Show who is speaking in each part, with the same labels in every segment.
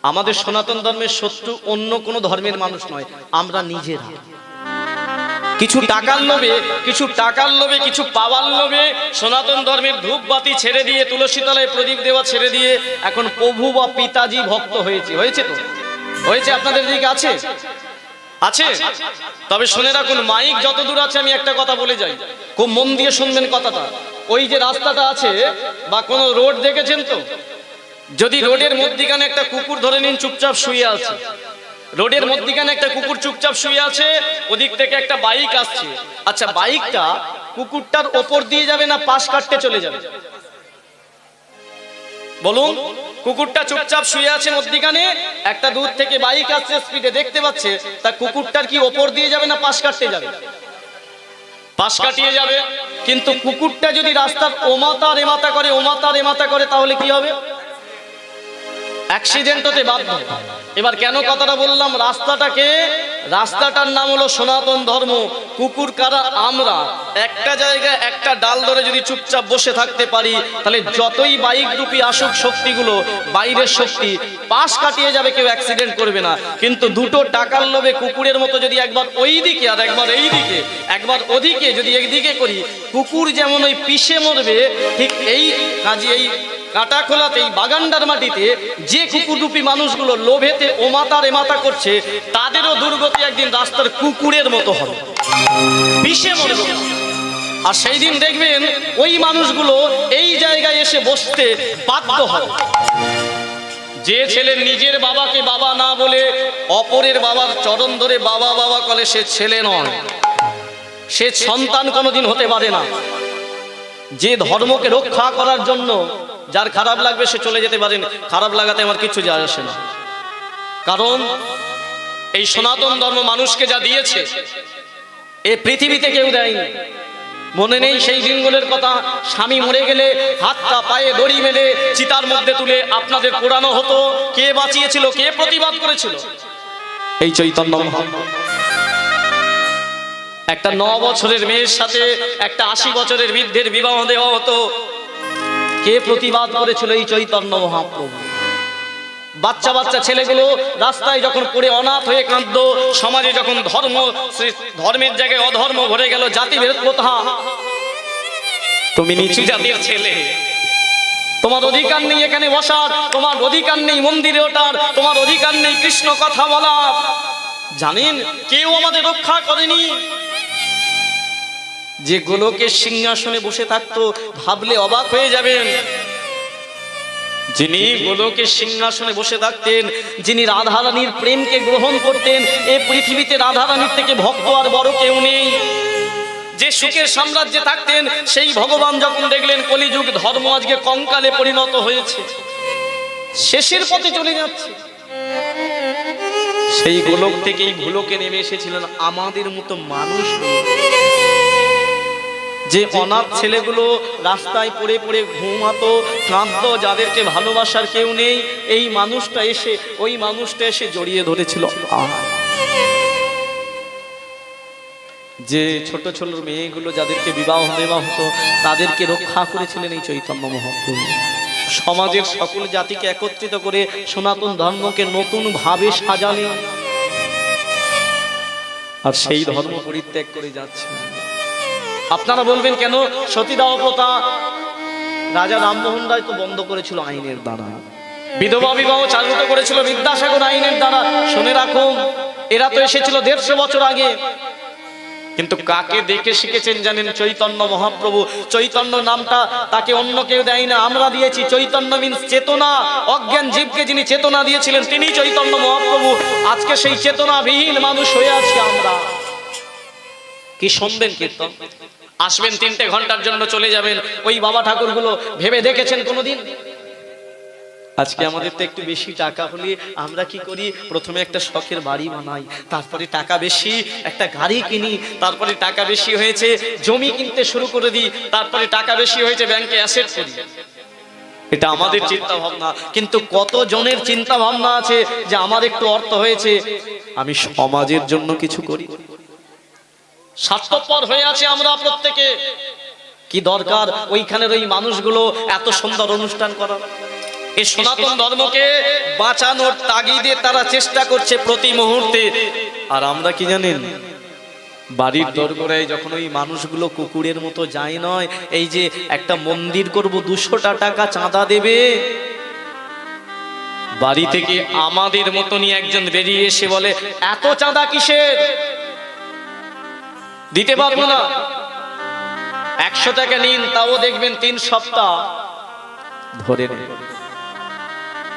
Speaker 1: আমাদের সনাতন ধর্মের শত্রু অন্য কোনো ধর্মের মানুষ নয়, আমরা নিজেরা। কিছু টাকার লোভে কিছু পাওয়ার লোভে সনাতন ধর্মের ধূপবাতি ছেড়ে দিয়ে, তুলসী তলায় প্রদীপ দেওয়া ছেড়ে দিয়ে এখন প্রভু বা পিতাজি ভক্ত হয়েছে তো হয়েছে। আপনাদের দিকে আছে? তবে শুনে রাখুন, মাইক যত দূর আছে আমি একটা কথা বলে যাই, খুব মন দিয়ে শুনবেন কথাটা। ওই যে রাস্তাটা আছে বা কোনো রোড দেখেছেন তো, যদি রোডের মধ্যিখানে একটা কুকুর ধরে নিন চুপচাপ শুয়ে আছে, রোডের মধ্যিখানে একটা কুকুর চুপচাপ শুয়ে আছে, ওদিক থেকে একটা বাইক আসছে। আচ্ছা, বাইকটা কুকুরটার ওপর দিয়ে যাবে না পাশ কাটতে চলে যাবে? বলুন। কুকুরটা চুপচাপ শুয়ে আছে মধ্যিখানে, একটা দূর থেকে বাইক আসছে স্পিডে, দেখতে পাচ্ছে, তা কুকুরটার কি ওপর দিয়ে যাবে না পাশ কাটতে যাবে? পাশ কাটিয়ে যাবে। কিন্তু কুকুরটা যদি রাস্তার ওমাতা রেমাতা করে তাহলে কি হবে? অ্যাক্সিডেন্ট হতে বাধ্য। এবার কেন কথাটা বললাম? রাস্তাটার নাম হলো সনাতন ধর্ম। কুকুর কারা? আমরা। একটা জায়গায় একটা ডাল ধরে যদি চুপচাপ বসে থাকতে পারি, তাহলে যতই বাইক রূপী আসুক শক্তিগুলো, বাইরের শক্তি, পাশ কাটিয়ে যাবে, কেউ অ্যাক্সিডেন্ট করবে না। কিন্তু দুটো টাকার লোভে কুকুরের মতো যদি একবার ওই দিকে আর একবার এই দিকে, একবার ওদিকে যদি একদিকে করি, কুকুর যেমন ওই পিষে মরবে, ঠিক এই কাজে এই কাটা খোলাতে, এই বাগানটার মাটিতে যে কুকুররূপী মানুষগুলো লোভেতে ওমাতা রেমাতা করছে, তাদেরও দুর্গতি একদিন রাস্তার কুকুরের মতো হবে, পিষে মরবে। আর সেই দিন দেখবেন ওই মানুষগুলো এই জায়গায় এসে বসতে বাধ্য হবে। যে ছেলে নিজের বাবাকে বাবা না বলে অপরের বাবার চরণ ধরে বাবা বাবা বলে, সে ছেলে নয়, সে সন্তান কোনোদিন হতে পারে না। যে ধর্মকে রক্ষা করার জন্য যার খারাপ লাগবে সে চলে যেতে পারেন, খারাপ লাগাতে আমার কিছু যায় আসে না। কারণ এই সনাতন ধর্ম মানুষকে যা দিয়েছে এ পৃথিবীতে কেউ দেয়নি। মনে নেই সেই দিনগুলোর কথা? স্বামী মরে গেলে হাতটা পায়ে দড়ি মেলে চিতার মধ্যে তুলে আপনাদের পোড়ানো হতো। কে বাঁচিয়েছিল? কে প্রতিবাদ করেছিল? এই চৈতন্য মহাপ্রভু। একটা 9 বছরের মেয়ের সাথে একটা 80 বছরের বৃদ্ধের বিবাহ দেওয়া হতো। কে প্রতিবাদ করেছিল? এই চৈতন্য মহাপ্রভু। বাচ্চা বাচ্চা ছেলেগুলো রাস্তায় যখন পড়ে অনাথ হয়ে কাঁদতো, সমাজে যখন ধর্মের জায়গায় অধর্ম ভরে গেল, জাতিভেদ প্রথা, তুমি নিচু জাতির ছেলে, তোমার অধিকার নেই এখানে বসার, তোমার অধিকার নেই মন্দিরে ওঠার, তোমার অধিকার নেই কৃষ্ণ কথা বলার। জানেন কেউ আমাদের রক্ষা করেনি। যে গোলকের সিংহাসনে বসে থাকতো, ভাবলে অবাক হয়ে যাবেন, যিনি গোলকের সিংহাসনে বসে থাকতেন, যিনি রাধারানীর প্রেমকে গ্রহণ করতেন, এই পৃথিবীতে রাধারানীর থেকে ভক্ত আর বড় কেউ নেই। যে সুখের সাম্রাজ্যে থাকতেন, সেই ভগবান যখন দেখলেন কলিযুগ ধর্ম আজকে কঙ্কালে পরিণত হয়েছে, শেষের পথে চলে যাচ্ছে, সেই গোলক থেকেই ভুলোকে নেমে এসেছিলেন আমাদের মতো মানুষ। যে অনাথ ছেলেগুলো রাস্তায় পড়ে পড়ে ঘুমাতো, কাঁদতো, যাদেরকে ভালোবাসার কেউ নেই, এই মানুষটা এসে জড়িয়ে ধরেছিল। যে ছোট ছোট মেয়েগুলো যাদেরকে বিবাহ দেওয়া হতো, তাদেরকে রক্ষা করেছিলেন এই চৈতন্য মহাপ্রভু। সমাজের সকল জাতিকে একত্রিত করে সনাতন ধর্মকে নতুন ভাবে সাজালেন, আর সেই ধর্ম পরিত্যাগ করে যাচ্ছে। আপনারা বলবেন কেন সতীদাহ প্রথা রাজা রামমোহন রায় তো বন্ধ করেছিল আইনের দ্বারা, বিধবা বিবাহ চালু করেছিল বিদ্যাসাগর আইনের দ্বারা। শুনে রাখুন, এরা তো এসেছিল 150 বছর আগে। কিন্তু কাকে দেখে শিখেছেন জানেন? চৈতন্য মহাপ্রভু। চৈতন্য নামটা তাকে অন্য কেউ দেয় না, আমরা দিয়েছি। চৈতন্য মিন্স চেতনা। অজ্ঞান জীবকে যিনি চেতনা দিয়েছিলেন তিনি চৈতন্য মহাপ্রভু। আজকে সেই চেতনাবিহীন মানুষ হয়ে আছি আমরা। কি শুনবেন কীর্তন? আসবেন 3টে ঘন্টার জন্য চলে যাবেন। ওই বাবা ঠাকুরগুলো ভেবে দেখেছেন কোনোদিন? আজকে আমাদের তো একটু বেশি টাকা হলে আমরা কি করি? প্রথমে একটা শখের বাড়ি বানাই, তারপরে টাকা বেশি একটা গাড়ি কিনি, তারপরে টাকা বেশি হয়েছে জমি কিনতে শুরু করে দিই, তারপরে টাকা বেশি হয়েছে ব্যাংকে অ্যাসেট করি। এটা আমাদের চিন্তা ভাবনা। কিন্তু কত জনের চিন্তা ভাবনা আছে যে আমার একটু অর্থ হয়েছে, আমি সমাজের জন্য কিছু করি। স্বার্থপর হয়ে আছে আমরা প্রত্যেকে। কি দরকার ওইখানের ওই মানুষগুলো এত সুন্দর অনুষ্ঠান করার? এই সনাতন ধর্মকে বাঁচানোর তাগিদে তারা চেষ্টা করছে প্রতি মুহূর্তে। আর আমরা কি জানেন, বাড়ির দরগোড়ায় যখন ওই মানুষগুলো কুকুরের মতো যায়, নয় এই যে একটা মন্দির করব 200 টাকা চাঁদা দেবে, বাড়ি থেকে আমাদের মতনই একজন বেরিয়ে এসে বলে এত চাঁদা কিসের, দিতে পারবো না, 100 টাকা নিন, তাও দেখবেন 3 সপ্তাহ ধরে নেবে,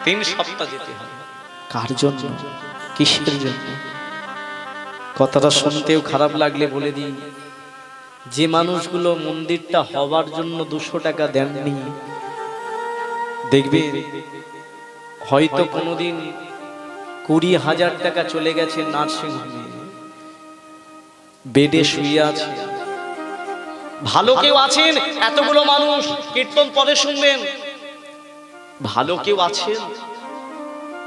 Speaker 1: 3 সপ্তাহ যেতে হবে। কার জন্য, কিসের জন্য? কথাটা শুনতেও খারাপ লাগলে বলে দিই, যে মানুষগুলো মন্দিরটা হবার জন্য 200 টাকা দেননি, দেখবে হয়তো কোনোদিন 20,000 টাকা চলে গেছে নার্সিংহোমে, বেডে শুয়ে আছে। ভালো কেউ আছেন, এতগুলো মানুষ কীর্তন পরে শুনবেন, ভালো কেউ আছেন?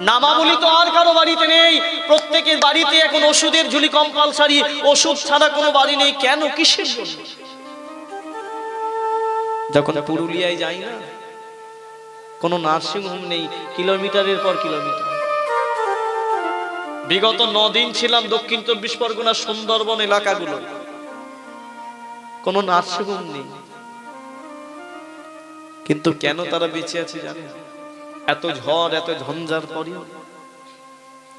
Speaker 1: নামাবলি তো আর কারো বাড়িতে নেই, প্রত্যেকের বাড়িতে এখন ওষুধের ঝুলি কম্পালসারি, ওষুধ ছাড়া কোনো বাড়ি নেই। কেন, কিসের জন্য? যখন পুরুলিয়ায় যাই না, কোনো নার্সিংহোম নেই, কিলোমিটারের পর কিলোমিটার। বিগত 9 দিন ছিলাম দক্ষিণ 24 পরগনা সুন্দরবন এলাকাগুলো, কোনো নার্সিংহোম নেই। কিন্তু কেন তারা বেঁচে আছে জানেন? এত ঝড়, এত ঝঞ্ঝার পরেও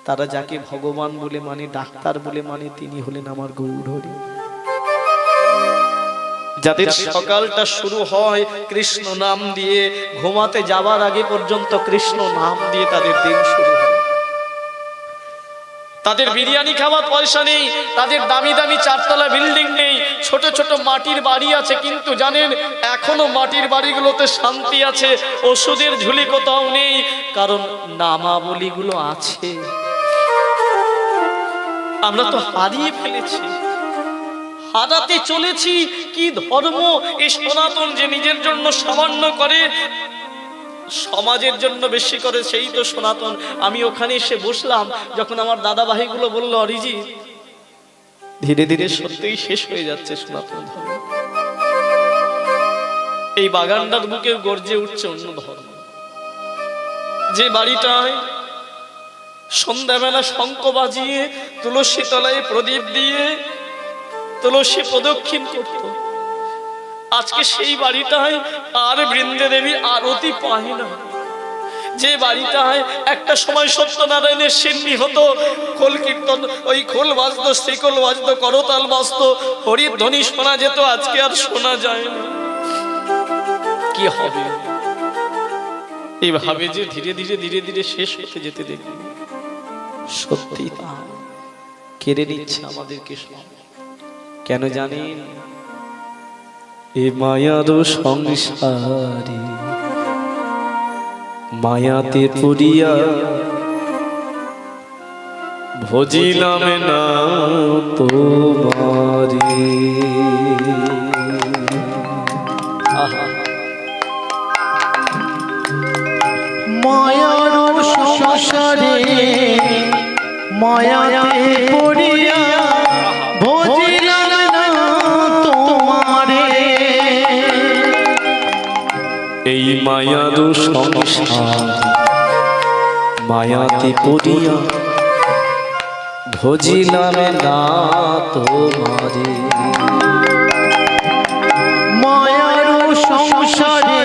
Speaker 1: তারা যাকে ভগবান বলে মানে, ডাক্তার বলে মানে, তিনি হলেন আমার গৌরহরি। যাদের সকালটা শুরু হয় কৃষ্ণ নাম দিয়ে, ঘুমাতে যাবার আগে পর্যন্ত কৃষ্ণ নাম দিয়ে তাদের দিন শুরু হয়। তাদের বিরিয়ানি খাওয়ার পয়সা নেই, তাদের দামি দামি 4 তলা বিল্ডিং নেই, ছোট ছোট মাটির বাড়ি আছে, কিন্তু জানেন এখনো মাটির বাড়িগুলোতে শান্তি আছে, ওষুধের ঝুলি কোথাও নেই, কারণ নামাবলীগুলো আছে। আমরা তো হারিয়ে ফেলেছি, হারাতে চলেছি। কি ধর্ম এই সনাতন যে নিজের জন্য সামান্য করে, সমাজের জন্য বেশি করে, সেই তো সনাতন। আমি ওখানে এসে বসলাম, যখন আমার দাদা ভাইগুলো বলল অরিজিৎ ধীরে ধীরে সত্যিই শেষ হয়ে যাচ্ছে সনাতন ধর্ম, এই বাগানটার বুকে গর্জে উঠছে অন্য ধর্ম। যে বাড়িটায় সন্ধ্যাবেলা শঙ্খ বাজিয়ে তুলসী তলায় প্রদীপ দিয়ে তুলসী প্রদক্ষিণ করত, আজকে সেই বাড়িটায় আর বৃন্দে দেবী আরতি পায় না। যে বাড়িটায় একটা সময় সত্যনারায়ণের সিন্নি হতো, খোল কীর্তন, ওই খোল বাজতো, শ্রীখোল বাজতো, করতাল বাজতো, হরির ধ্বনি শোনা যেত, আজকে আর শোনা যায় না। কি হবে? এইভাবে যে ধীরে ধীরে ধীরে ধীরে শেষ হতে যেতে দেখি, সত্যি তা কেড়ে নিচ্ছে আমাদেরকে সব। কেন জানেন? এ মায়ার সংসারে মায়াতে পড়িয়া ভজিলাম না তোমারে।
Speaker 2: মায়ার সংসারে মায়াতে পড়িয়া ভজিলাম না তোমারে।
Speaker 1: এই মায়ার সংসার মায়াতে পড়িয়া ভজিলাম না তোমারে।
Speaker 2: মায়ার সংসারে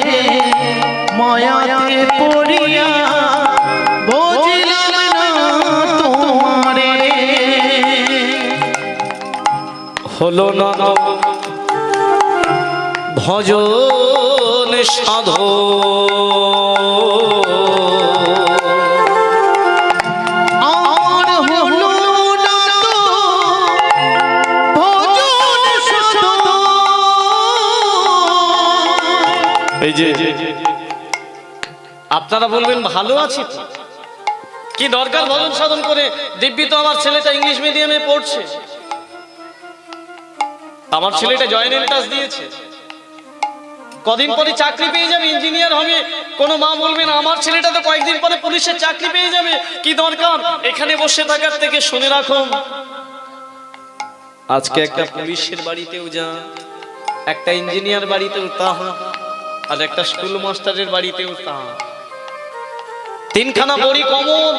Speaker 2: মায়াতে পড়িয়া ভজিলাম না তোমারে।
Speaker 1: হলো না ভজন সাধো,
Speaker 2: আমার হলো না তো ভজন সাধো।
Speaker 1: এই যে আপনারা বলবেন ভালো আছি, কি দরকার ভজন সাধন করে? দিব্যি তো আমার ছেলেটা ইংলিশ মিডিয়ামে পড়ছে, আমার ছেলেটা জয়েন্ট এন্ট্রান্স দিয়েছে, কদিন পরে চাকরি পেয়ে যাবে, ইঞ্জিনিয়ার হবে। কোনো মা বলবেন আমার ছেলেটা তো কয়েকদিন পরে পুলিশের চাকরি পেয়ে যাবে, কি দরকার এখানে বসে থাকার থেকে? শুনে রাখুন, আজকে একটা পুলিশের বাড়িতেও যা, একটা ইঞ্জিনিয়ার বাড়িতেও তা, আর একটা স্কুল মাস্টারের বাড়িতেও তা। তিনখানা বড়ি কমন।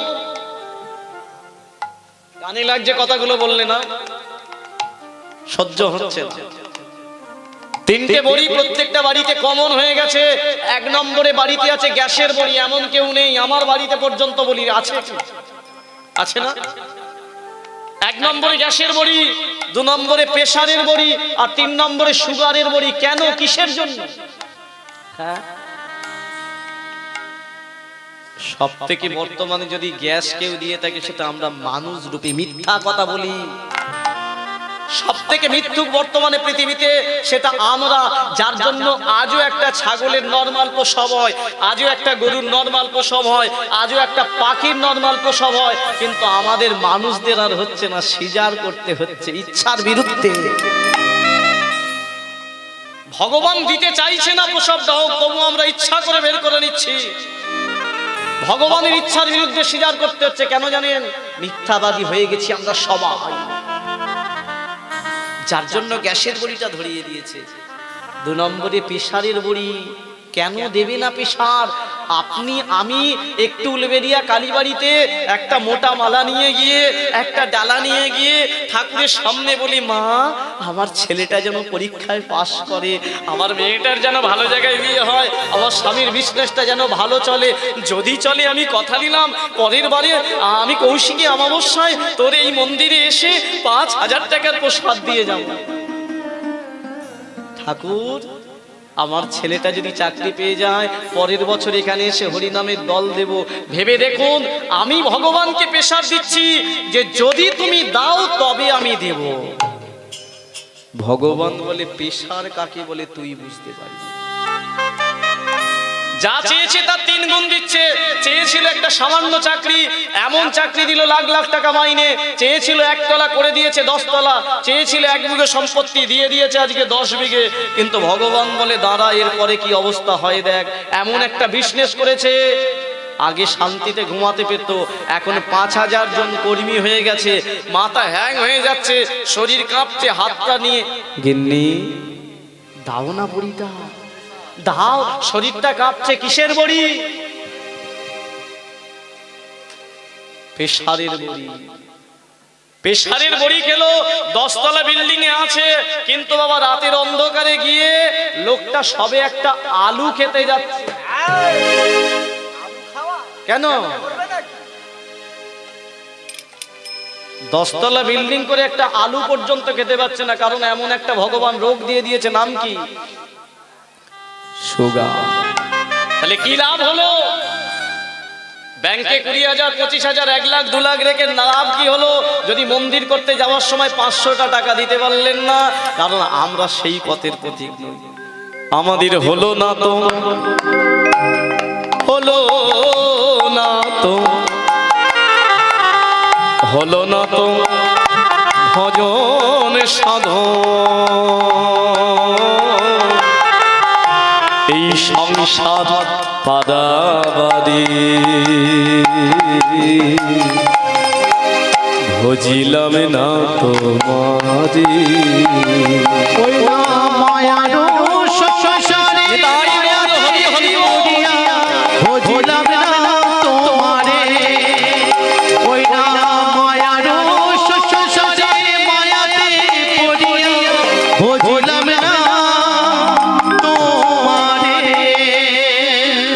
Speaker 1: কানে লাগছে কথাগুলো বললে না, সহ্য হচ্ছে না। তিনটে বড়ি প্রত্যেকটা বাড়িতে কমন হয়ে গেছে। এক নম্বরে বাড়িতে আছে গ্যাসের বড়ি, এমন কেউ নেই আমার বাড়িতে পর্যন্ত বলি আছে, আছে না? এক নম্বরে গ্যাসের বড়ি, দু নম্বরে প্রেসারের বড়ি, আর তিন নম্বরে সুগারের বড়ি। কেন, কিসের জন্য? হ্যাঁ, সব থেকে বর্তমানে যদি গ্যাস কেউ দিয়ে থাকে সেটা আমরা মানুষ রূপে মিথ্যা কথা বলি। সব থেকে মিথ্যুক বর্তমানে পৃথিবীতে সেটা আমরা, যার জন্য আজও একটা ছাগলের নরমাল প্রসব হয়, আজও একটা গরুর নরমাল প্রসব হয়, আজও একটা পাখির নরমাল প্রসব হয়, কিন্তু আমাদের মানুষদের আর হচ্ছে না, সিজার করতে হচ্ছে ইচ্ছার বিরুদ্ধে। ভগবান দিতে চাইছে না প্রসবটা হোক, তবু আমরা ইচ্ছা করে বের করে নিচ্ছি। ভগবানের ইচ্ছার বিরুদ্ধে সিজার করতে হচ্ছে। কেন জানেন? মিথ্যাবাদী হয়ে গেছি আমরা সবাই, যার জন্য গ্যাসের বড়িটা ধরিয়ে দিয়েছে। দু নম্বরে প্রেসারের বড়ি। কেন দেবে না প্রেসার? আপনি আমি একটু উলবেরিয়া কালীবাড়িতে একটা মোটা মালা নিয়ে গিয়ে, একটা ডালা নিয়ে গিয়ে ঠাকুরের সামনে বলি, মা আমার ছেলেটা যেন পরীক্ষায় পাশ করে, আমার মেয়েটার যেন ভালো জায়গায় বিয়ে হয়, আমার স্বামীর বিজনেসটা যেন ভালো চলে, যদি চলে আমি কথা দিলাম পরের বারে আমি কৌশিকী অমাবস্যায় তোর এই মন্দিরে এসে 5,000 টাকার প্রসাদ দিয়ে যাব। ঠাকুর, আমার ছেলেটা যদি চাকরি পেয়ে যায়, পরের বছর এখানে এসে হরিনামের দল দেব। ভেবে দেখুন, আমি ভগবানকে প্রেসার দিচ্ছি যে যদি তুমি দাও তবে আমি দেব। ভগবান বলে প্রেসার কাকে বলে তুই বুঝতে পারবি। যা চেয়েছে তার 3 গুণ দিচ্ছে। চেয়েছিল একটা সামান্য চাকরি, এমন চাকরি দিল লাখ লাখ টাকা মাইনে। চেয়েছিল 1 তলা করে দিয়েছে 10 তলা। চেয়েছিল 1 বিঘে সম্পত্তি, দিয়ে দিয়েছে আজকে 10 বিঘে। কিন্তু ভগবান বলে দাঁড়া, এরপরে কি অবস্থা হয় দেখ। এমন একটা বিজনেস করেছে, আগে শান্তিতে ঘুমাতে পেত, এখন 5,000 জন কর্মী হয়ে গেছে। মাথা হ্যাং হয়ে যাচ্ছে, শরীর কাঁপছে, হাতটা নিয়ে গিন্নি দাও না বড়িটা দাও, শরীরটা কাঁপছে। কিসের বড়ি? প্রেসারের বড়ি। প্রেসারের বড়ি খেলো, 10 তলা বিল্ডিং এ আছে, কিন্তু বাবা রাতের অন্ধকারে গিয়ে লোকটা সবে একটা আলু খেতে যাচ্ছে। কেন? 10 তলা বিল্ডিং করে একটা আলু পর্যন্ত খেতে পাচ্ছে না, কারণ এমন একটা ভগবান রোগ দিয়ে দিয়েছে। নাম কি? সুগার। তাহলে কি লাভ হলো? ব্যাংকে 20,000, 25,000, 1 লাখ, 2 লাখ রেখে লাভ কি হলো? যদি মন্দির করতে যাওয়ার সময় 500টা টাকা দিতে পারলেন না, কারণ আমরা সেই পথের পথিক নই। আমাদের হলো না তো, হলো না তো, হলো না তো ভজন সাধন, এই সংসার পাদাবাদী ভজিলাম না তোমারি।
Speaker 2: ওই না মায়ার সংসারে ভজিলাম না তোমারে। ওই না মায়ার সংসারে মায়াতে পড়িয়া ভজিলাম না তোমারে।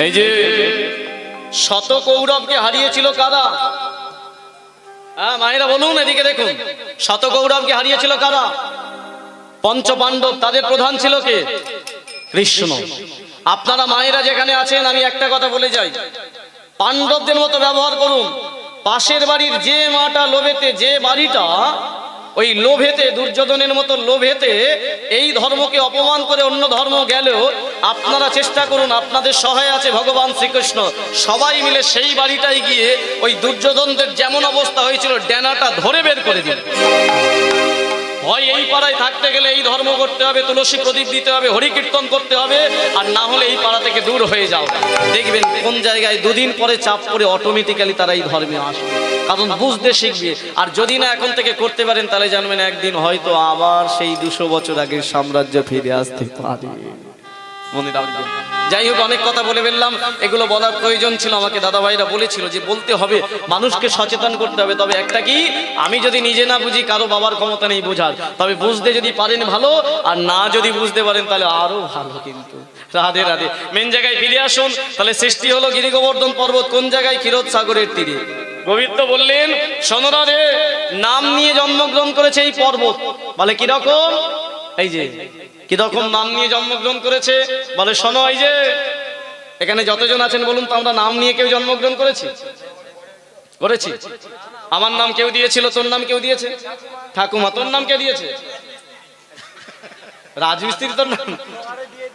Speaker 1: এই যে শত কৌরবকে হারিয়েছিল কারা? মায়েরা বলুন, এদিকে দেখুন। শত কৌরবকে হারিয়েছিল কারা? 5 পাণ্ডব। তাদের প্রধান ছিল কে? কৃষ্ণ। আপনারা মায়েরা যেখানে আছেন, আমি একটা কথা বলে যাই, পাণ্ডবদের মতো ব্যবহার করুন। পাশের বাড়ির যে মাটা লোভেতে, যে বাড়িটা ওই লোভেতে, দুর্যোধনের মতো লোভেতে এই ধর্মকে অপমান করে অন্য ধর্ম গেলেও আপনারা চেষ্টা করুন, আপনাদের সহায় আছে ভগবান শ্রীকৃষ্ণ, সবাই মিলে সেই বাড়িটাই গিয়ে ওই দুর্যোধনদের যেমন অবস্থা হয়েছিল ডেনাটা ধরে বের করে দিন। হয় এই পাড়ায় থাকতে গেলে এই ধর্ম করতে হবে, তুলসী প্রদীপ দিতে হবে, হরি কীর্তন করতে হবে, আর না হলে এই পাড়া থেকে দূর হয়ে যাও। দেখবেন কোন জায়গায় 2 দিন পরে চাপ পড়ে অটোমেটিক্যালি তারা এই ধর্মে আসবে, কারণ বুঝতে শিখবে। আর যদি না এখন থেকে করতে পারেন, তাহলে জানবেন একদিন হয়তো আবার সেই 200 বছর আগের সাম্রাজ্য ফিরে আসতে পারে। মনে রাখবেন। যাই হোক, অনেক কথা বলে ফেললাম, এগুলো বলার প্রয়োজন ছিল, আমাকে দাদা ভাইরা বলেছিল যে বলতে হবে, মানুষকে সচেতন করতে হবে। তবে একটা কি, আমি যদি নিজে না বুঝি, কারো বাবার ক্ষমতা নেই বোঝার, তবে বুঝতে যদি পারেন ভালো, আর না যদি বুঝতে পারেন তাহলে আরো ভালো। কিন্তু রাধে রাধে, মেন জায়গায় ফিরে আসুন। তাহলে সৃষ্টি হলো গিরি গোবর্ধন পর্বত কোন জায়গায়? ক্ষীরোদ সাগরের তীরে। গোবিন্দ বললেন, শোনো রে, নাম নিয়ে জন্মগ্রহণ করেছে এই পর্বত। বলে কিরকম? এই যে কিরকম নাম নিয়ে জন্মগ্রহণ করেছে, বলে শোনো, এই যে এখানে যতজন আছেন বলুন তো, আমরা নাম নিয়ে কেউ জন্মগ্রহণ করেছি? করেছি? আমার নাম কেউ দিয়েছিল? তোর নাম কেউ দিয়েছে? ঠাকুমা, তোর নাম কে দিয়েছে? রাজমিস্ত্রি তোর নাম?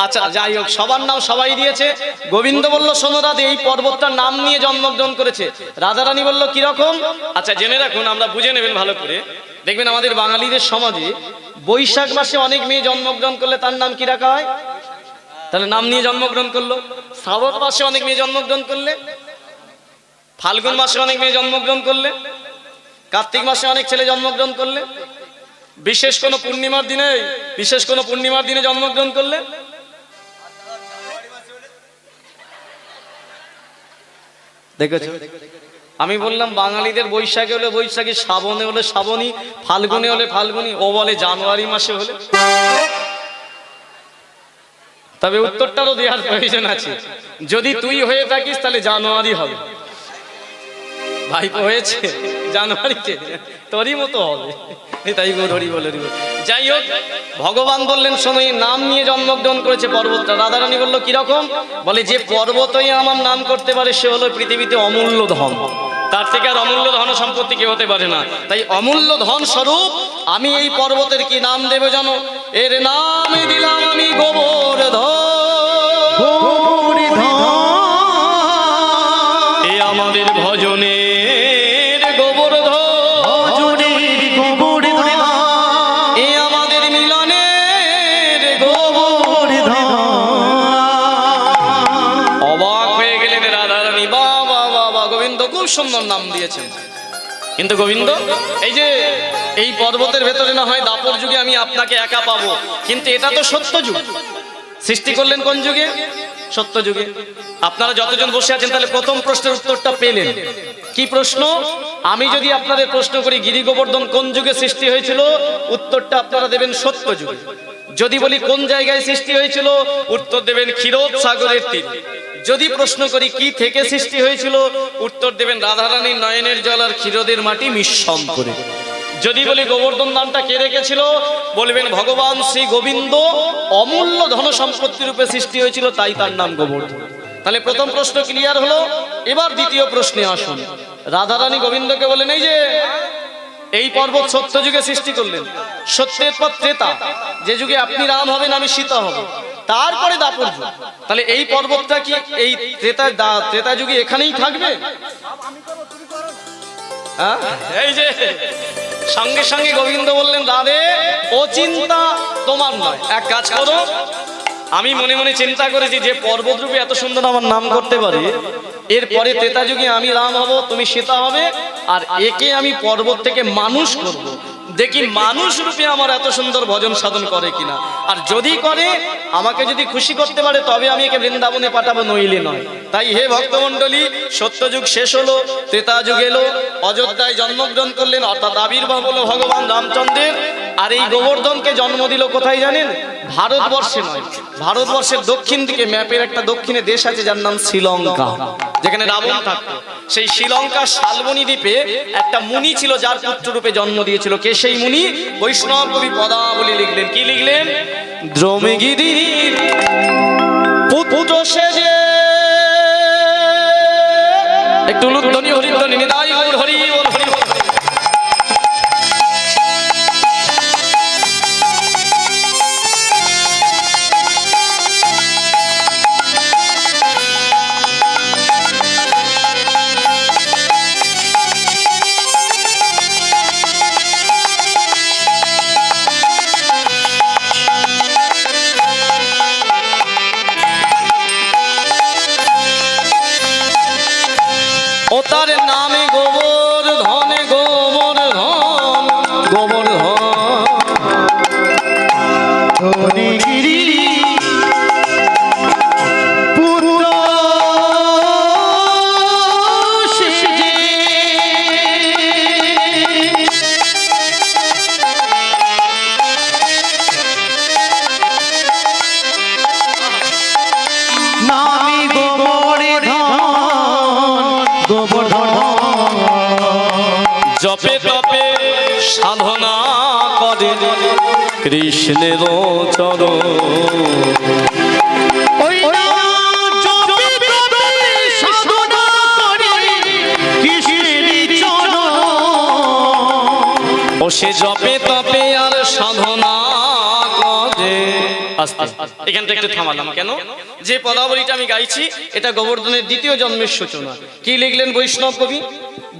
Speaker 1: আচ্ছা, যাই হোক, সবার নাম সবাই দিয়েছে। গোবিন্দ বলল, শোনো রাধে, এই পর্বতটার নাম নিয়ে জন্মগ্রহণ করেছে। রাধারানী বলল, কিরকম? আচ্ছা, জেনে রাখুন, আমরা বুঝে নেবেন ভালো করে। দেখবেন আমাদের বাঙালিদের সমাজে বৈশাখ মাসে অনেক মেয়ে জন্মগ্রহণ করলে তার নাম কি রাখা হয়? তাহলে নাম নিয়ে জন্মগ্রহণ করলো। শ্রাবণ মাসে অনেক মেয়ে জন্মগ্রহণ করলে, ফাল্গুন মাসে অনেক মেয়ে জন্মগ্রহণ করলে, কার্তিক মাসে অনেক ছেলে জন্মগ্রহণ করলে, বিশেষ কোনো পূর্ণিমার দিনে জন্মগ্রহণ করলে, দেখেছো? আমি বললাম বাঙালিদের বৈশাখে হলে বৈশাখী, শ্রাবণে হলে শ্রাবণী, ফাল্গুনে হলে ফাল্গুনী, ও বলে জানুয়ারি মাসে হলে। তবে উত্তরটারও দেওয়ার প্রয়োজন আছে। যদি তুই হয়ে থাকিস তাহলে জানুয়ারি হবে, ভাইপো হয়েছে জানুয়ারিতে, তোরই মতো হবে। তাই গৌরী বলে দিব। যাই হোক, ভগবান বললেন, শোনো, এই নাম নিয়ে জন্মগ্রহণ করেছে পর্বতটা। রাধারানী বলল, কিরকম? বলে, যে পর্বতই আমার নাম করতে পারে সে হলো পৃথিবীতে অমূল্য ধন, তার থেকে আর অমূল্য ধন সম্পত্তি কেউ হতে পারে না। তাই অমূল্য ধন স্বরূপ আমি এই পর্বতের কি নাম দেব জানো? এর নামে দিলাম আমি গোবর্ধন। এ আমাদের ভজনের গোবর্ধন, এ আমাদের মিলনের গোবর্ধন। অবাক হয়ে গেলেন রাধারানী, বাবা বাবা, গোবিন্দ খুব সুন্দর নাম দিয়েছেন। কিন্তু গোবিন্দ, এই যে এই পর্বতের ভেতরে না হয় দাপর যুগে আমি আপনাকে একা পাবো, কিন্তু এটা তো সত্য যুগ। সৃষ্টি করলেন কোন যুগে? সত্য যুগে। আপনারা যতজন বসে আছেন, তাহলে প্রথম প্রশ্নের উত্তরটা পেলেন। কি প্রশ্ন? আমি যদি আপনাদের প্রশ্ন করি গিরি গোবর্ধন কোন যুগে সৃষ্টি হয়েছিল, উত্তরটা আপনারা দেবেন সত্য যুগে। যদি বলি কোন জায়গায় সৃষ্টি হয়েছিল, উত্তর দেবেন ক্ষীরোদ সাগরের তীরে। যদি প্রশ্ন করি কি থেকে সৃষ্টি হয়েছিল, উত্তর দেবেন রাধারানীর নয়নের জল আর ক্ষীরোদের মাটি মিশ্রণ করে। যদি বলি গোবর্ধন নামটা কে রেখেছিল, বলবেন ভগবান শ্রী গোবিন্দ অমূল্য ধন সম্পত্তি রূপে সৃষ্টি হয়েছিল, তাই তার নাম গোবর্ধন। তাহলে প্রথম প্রশ্ন ক্লিয়ার হলো। এবার দ্বিতীয় প্রশ্নে আসুন। রাধারানী গোবিন্দকে বলেন, এই যে এই পর্বত সত্য যুগে সৃষ্টি করলেন, সত্যের পর ত্রেতা, যে যুগে আপনি রাম হবেন আমি সীতা হব, তারপরে দাপর যুগ। তাহলে এই পর্বতটা কি এই ত্রেতা যুগে এখানেই থাকবে? এই যে সঙ্গে সঙ্গে গোবিন্দ বললেন, রাধে, ও চিন্তা তোমার নয়, এক কাজ করো। আমি মনে মনে চিন্তা করেছি যে পর্বত রূপে এত সুন্দর আমার নাম করতে পারে, এরপরে ত্রেতা যুগে আমি রাম হব, তুমি সীতা হবে, আর একে আমি পর্বত থেকে মানুষ করব। দেখি মানুষ রূপে আমার এত সুন্দর ভজন সাধন করে কিনা। আর যদি করে, আমাকে যদি খুশি করতে পারে, তবে আমি একে বৃন্দাবনে পাঠাবো, নইলে নয়। তাই হে ভক্তমণ্ডলী, সত্যযুগ শেষ হলো, ত্রেতা যুগ এলো, অযোধ্যায় জন্মগ্রহণ করলেন, অর্থাৎ আবির্ভাব হলো ভগবান রামচন্দ্রের। আর এই গোবর্ধনকে জন্ম দিল কোথায় জানেন? ভারতবর্ষে নয়, ভারতবর্ষের দক্ষিণ দিকে, ম্যাপের একটা দক্ষিণে দেশ আছে যার নাম শ্রীলঙ্কা, যেখানে রাবণ থাকতো। সেই শ্রীলঙ্কার শালবনী দ্বীপে একটা মুনি ছিল, যার পুত্র রূপে জন্ম দিয়েছিল। কে সেই মুনি? বৈষ্ণব কবি পদাবলী লিখলেন। কি লিখলেন? দ্রোমগিরির পুত্র সেজে, একটু উলুধ্বনি হরিধ্বনি নিতাই গৌর হরি বল, হরি বল। ও তার নামে জপে তপে সাধনা করে কৃষ্ণের চরণ।
Speaker 2: ওই না জপে তপে সাধনা করে কৃষ্ণের চরণ।
Speaker 1: ও সে জপে তপে আর সাধনা করে। আস্তে এখান থেকে একটু থামালাম কেন, যে পদাবলীটা আমি গাইছি এটা গোবর্ধনের দ্বিতীয় জন্মের সূচনা। কি লিখলেন বৈষ্ণব কবি?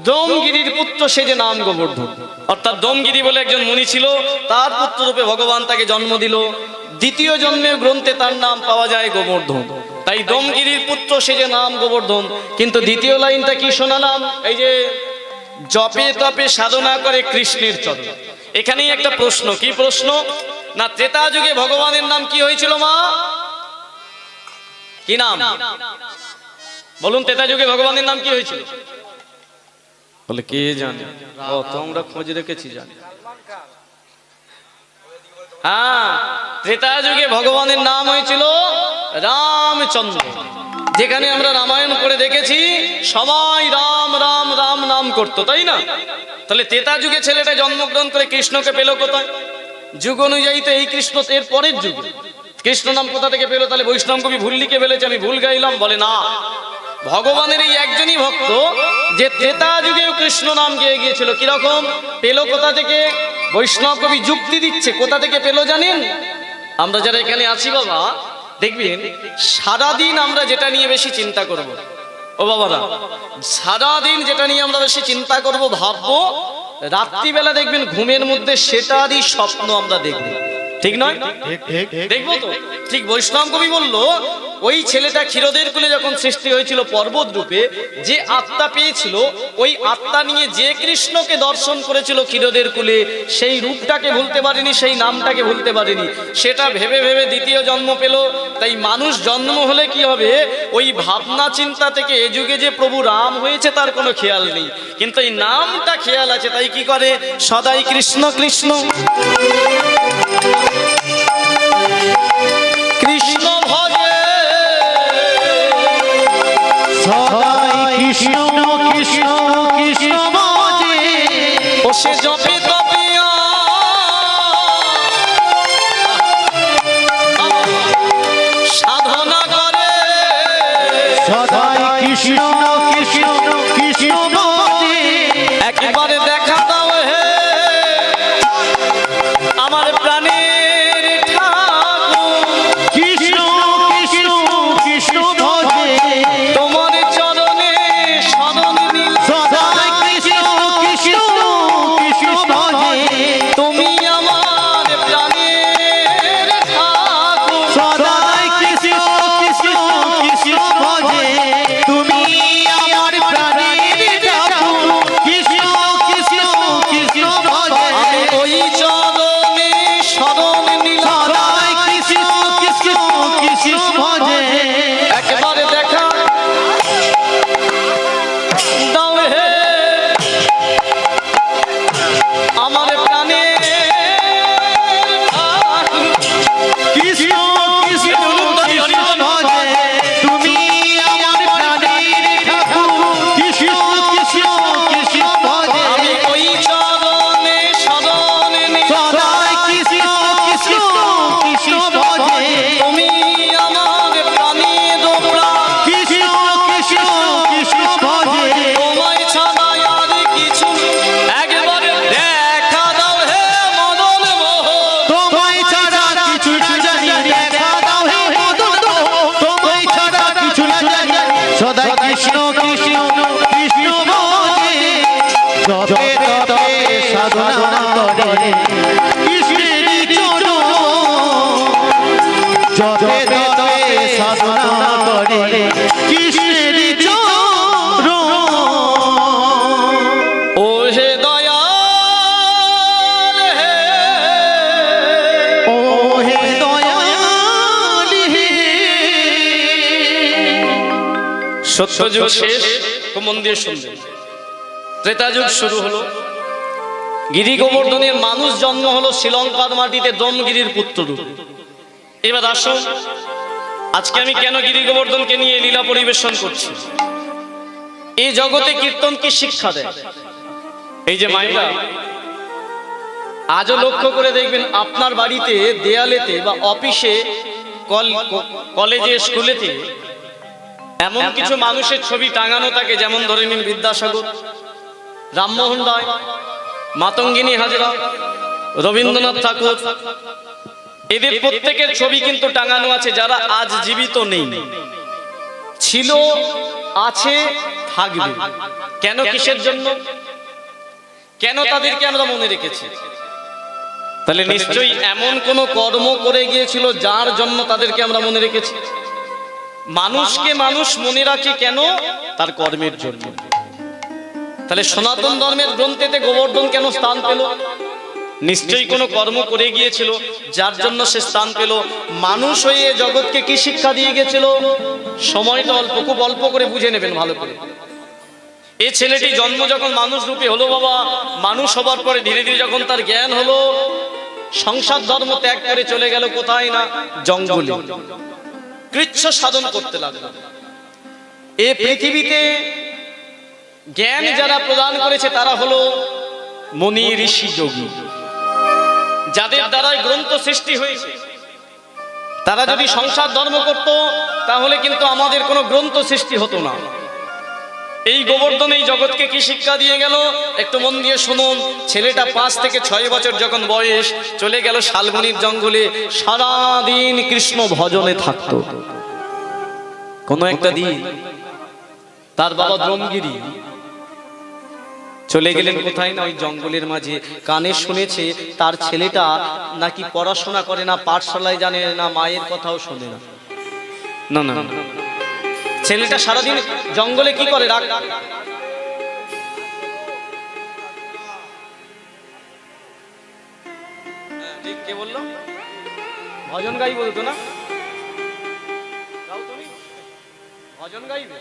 Speaker 1: দমগিরির পুত্র সে যে নাম গোবর্ধন, অর্থাৎ দমগিরি বলে একজন মুনি ছিল, তার পুত্র রূপে ভগবান তাকে জন্ম দিল। দ্বিতীয় জন্মের গ্রন্থে তার নাম পাওয়া যায় গোবর্ধন। তাই দমগিরির পুত্র সে যে নাম গোবর্ধন। কিন্তু দ্বিতীয় লাইনটা কি শোনালাম? এই যে জপে তপে সাধনা করে কৃষ্ণের চরণ। এখানেই একটা প্রশ্ন। কি প্রশ্ন? না ত্রেতা যুগে ভগবানের নাম কি হয়েছিল মা? কি নাম বলুন? ত্রেতা যুগে ভগবানের নাম কি হয়েছিল? বলে কে জানে? ও তোমরা খোঁজ রেখেছি জানি। হ্যাঁ, ত্রেতা যুগে ভগবানের নাম হয়েছিল রামচন্দ্র। যেখানে আমরা রামায়ণ করে দেখেছি সবাই রাম রাম রাম নাম করতো, তাই না? তাহলে ত্রেতা যুগে ছেলেটা জন্মগ্রহণ করে কৃষ্ণকে পেল কোথায়? যুগ অনুযায়ী তো এই কৃষ্ণ এর পরের যুগ। কৃষ্ণ নাম কোথা থেকে পেলো? তাহলে বৈষ্ণব কবি ভুল লিখে ফেলেছে, আমি ভুল গাইলাম। বলে না, ভগবানের এই একজনই ভক্ত যে ত্রেতা যুগেও কৃষ্ণ নাম গেয়ে গিয়েছিল। কিরকম পেলো? কোথা থেকে? বৈষ্ণব কবি যুক্তি দিচ্ছে। কোথা থেকে পেলো জানেন? আমরা যারা এখানে আছি বাবা, দেখবেন সারাদিন আমরা যেটা নিয়ে বেশি চিন্তা করব, ও বাবারা, সারাদিন যেটা নিয়ে আমরা বেশি চিন্তা করব, ভাববো, রাত্রিবেলা দেখবেন ঘুমের মধ্যে সেটারই স্বপ্ন আমরা দেখব। ঠিক নয়? দেখবো তো। ঠিক বৈষ্ণব কবি বলল, ওই ছেলেটা ক্ষীরোদের কুলে যখন সৃষ্টি হয়েছিল পর্বত রূপে, যে আত্মা পেয়েছিল, ওই আত্মা নিয়ে যে কৃষ্ণকে দর্শন করেছিল ক্ষীরোদের কুলে, সেই রূপটাকে ভুলতে পারেনি, সেই নামটাকে ভুলতে পারেনি। সেটা ভেবে ভেবে দ্বিতীয় জন্ম পেল। তাই মানুষ জন্ম হলে কি হবে? ওই ভাবনা চিন্তা থেকে এ যুগে যে প্রভু রাম হয়েছে তার কোনো খেয়াল নেই, কিন্তু এই নামটা খেয়াল আছে। তাই কি করে? সদাই কৃষ্ণ কৃষ্ণ কৃষ্ণ ভজে,
Speaker 2: সদাই কৃষ্ণ কৃষ্ণ কৃষ্ণ ভজে।
Speaker 1: ও সে জপে তপে সাধনা করে,
Speaker 2: সদাই কৃষ্ণ কৃষ্ণ কৃষ্ণ ভজে।
Speaker 1: একবারে দেখা দাও হে আমার প্রাণের ঠাকুর,
Speaker 2: কৃষ্ণ কৃষ্ণ কৃষ্ণ ভজে।
Speaker 1: তোমার চরণে শরণ নিল,
Speaker 2: সদাই কৃষ্ণ কৃষ্ণ কৃষ্ণ ভজে।
Speaker 1: তুমি আমার প্রাণের ঠাকুর,
Speaker 2: সদাই কৃষ্ণ কৃষ্ণ কৃষ্ণ ভজে। তুমি আমার প্রাণের ঠাকুর, কৃষ্ণ কৃষ্ণ কৃষ্ণ ভজে।
Speaker 1: আমি ওই চরণে শরণ নিলাম,
Speaker 2: সদাই কৃষ্ণ কৃষ্ণ কৃষ্ণ ভজে।
Speaker 1: একবারে দেখা দাও হে আমার প্রাণের ঠাকুর,
Speaker 2: কৃষ্ণ কৃষ্ণ কৃষ্ণ ভজে। তুমি আমার প্রাণের ঠাকুর, কৃষ্ণ কৃষ্ণ কৃষ্ণ ভজে।
Speaker 1: আমি ওই চরণে শরণ নিলাম,
Speaker 2: সদাই কৃষ্ণ কৃষ্ণ কৃষ্ণ ভজে।
Speaker 1: তুমি আমার প্রাণের প্রাণ,
Speaker 2: কৃষ্ণ কৃষ্ণ কৃষ্ণ ভজে।
Speaker 1: তোমায় ছাড়া আর কিছু নেই। একবারে দেখা দাও হে মদন মোহন,
Speaker 2: তোমায় ছাড়া কিছু না জানি, দেখা দাও হে মদন মোহন। তোমায় ছাড়া কিছু না জানি, সদাই কৃষ্ণ কৃষ্ণ কৃষ্ণ ভজে। জপে তপে সাধনা করে কৃষ্ণের চরণ। জপে তপে সাধনা করে কৃষ্ণের চরণ।
Speaker 1: ও হে দয়াল হে,
Speaker 2: ও হে দয়াল হে।
Speaker 1: সত্যযুগ শেষ, খুব মন দিয়ে শুনবেন। ত্রেতা যুগ শুরু হলো। গিরি গোবর্ধনের মানুষ জন্ম হলো শ্রীলঙ্কার মাটিতে দমগিরির পুত্র রূপে। এবার আসুন, আজকে আমি কেন গিরি গোবর্ধনকে নিয়ে লীলা পরিবেশন করছি? এই জগতে কীর্তন কি শিক্ষা দেয়? এই যে মায়েরা, আজও লক্ষ্য করে দেখবেন আপনার বাড়িতে দেয়ালেতে বা অফিসে, কলেজে, স্কুলেতে এমন কিছু মানুষের ছবি টাঙানো থাকে, যেমন ধরে নিন বিদ্যাসাগর, রামমোহন রায়, মাতঙ্গিনী হাজরা, রবীন্দ্রনাথ ঠাকুর, এদের প্রত্যেকের ছবি কিন্তু টাঙানো আছে, যারা আজ জীবিত নেই, ছিল, আছে, থাকবে। কেন, কিসের জন্য, কেন তাদেরকে আমরা মনে রেখেছি? তাহলে নিশ্চয়ই এমন কোন কর্ম করে গিয়েছিল যার জন্য তাদেরকে আমরা মনে রেখেছি। মানুষকে মানুষ মনে রাখে কেন? তার কর্মের জন্য। তাহলে সনাতন ধর্মের গ্রন্থেতে গোবর্ধন কেন স্থান পেল? নিশ্চয়ই কোনো কর্ম করে গিয়েছিল যার জন্য সে স্থান পেল। মানুষ হয়ে জগৎকে কি শিক্ষা দিয়ে গেছিল? সময়টা অল্প, খুব অল্প করে বুঝে নেবেন ভালো করে। এই ছেলেটি জন্ম যখন মানুষ রূপে হলো বাবা, মানুষ হবার পরে ধীরে ধীরে যখন তার জ্ঞান হলো, সংসার ধর্ম ত্যাগ করে চলে গেল কোথায়? না জঙ্গলে, কৃচ্ছ সাধন করতে লাগলো। এই পৃথিবীতে জ্ঞান যারা প্রদান করেছে তারা হলো মুনি, ঋষি, যোগী, যাদের দ্বারাই গ্রন্থ সৃষ্টি হয়েছে। তারা যদি সংসার ধর্ম করত তাহলে কিন্তু আমাদের কোনো গ্রন্থ সৃষ্টি হতো না। এই গোবর্ধন এই জগৎকে কি শিক্ষা দিয়ে গেল একটু মন দিয়ে শুনুন। ছেলেটা 5 থেকে 6 বছর যখন বয়স, চলে গেল শালবনির জঙ্গলে, সারাদিন কৃষ্ণ ভজনে থাকতো। কোন একটা দিন তার বাবা দ্রোমগিরি চলে গেলেন কোথায়? না ওই জঙ্গলের মাঝে। কানে শুনেছে তার ছেলেটা নাকি পড়াশোনা করে না, পাঠশালায় জানে না, মায়ের কথাও শোনে না। না না, ছেলেটা সারাদিন জঙ্গলে কি করে? কে বললো? ভজন গাই বলতো না? তুমি ভজন গাইবে?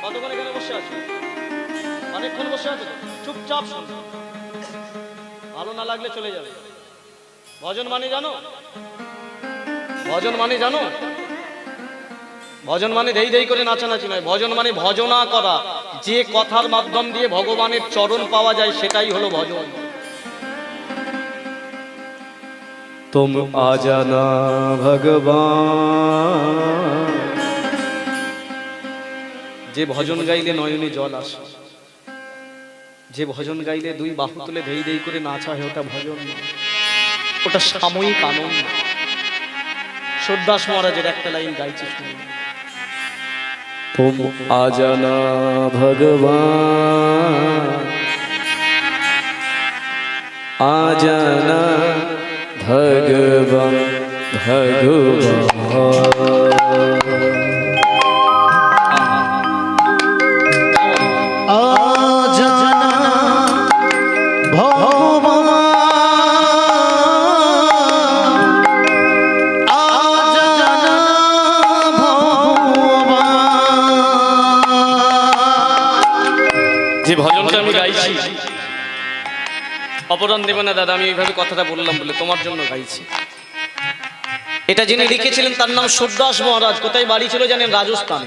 Speaker 1: কতক্ষণ এখানে বসে আছো? অনেকক্ষণ বসে আছো? চুপচাপ শুনছো, ভালো না লাগলে চলে যাবে। ভজন মানে জানো? ভজন মানে জানো? ভজন মানে দেই দেই করে নাচানাচি নয়। ভজন মানে ভজনা করা, যে কথার মাধ্যম দিয়ে ভগবানের চরণ পাওয়া যায় সেটাই হলো ভজন। তুম আজানা ভগবান, যে ভজন গাইলে নয়নে জল আসে, যে ভজন গাইলে 2 বাহু তুলে ধেই ধেই করে নাচা হয়, ওটা ভজন না, ওটা সাময়িক আনন্দ। সুরদাস মহারাজের একটা লাইন গাইছে শুনুন। তুম আজানা ভগবান, আজানা ভগবান, ভগবান। যে ভজনটা আমি গাইছি, অপরাধ দেবে না দাদা, আমি এইভাবে কথাটা বললাম বলে তোমার জন্য গাইছি। এটা যিনি লিখেছিলেন তার নাম সুরদাস মহারাজ। কোথায় বাড়ি ছিল জানেন? রাজস্থান।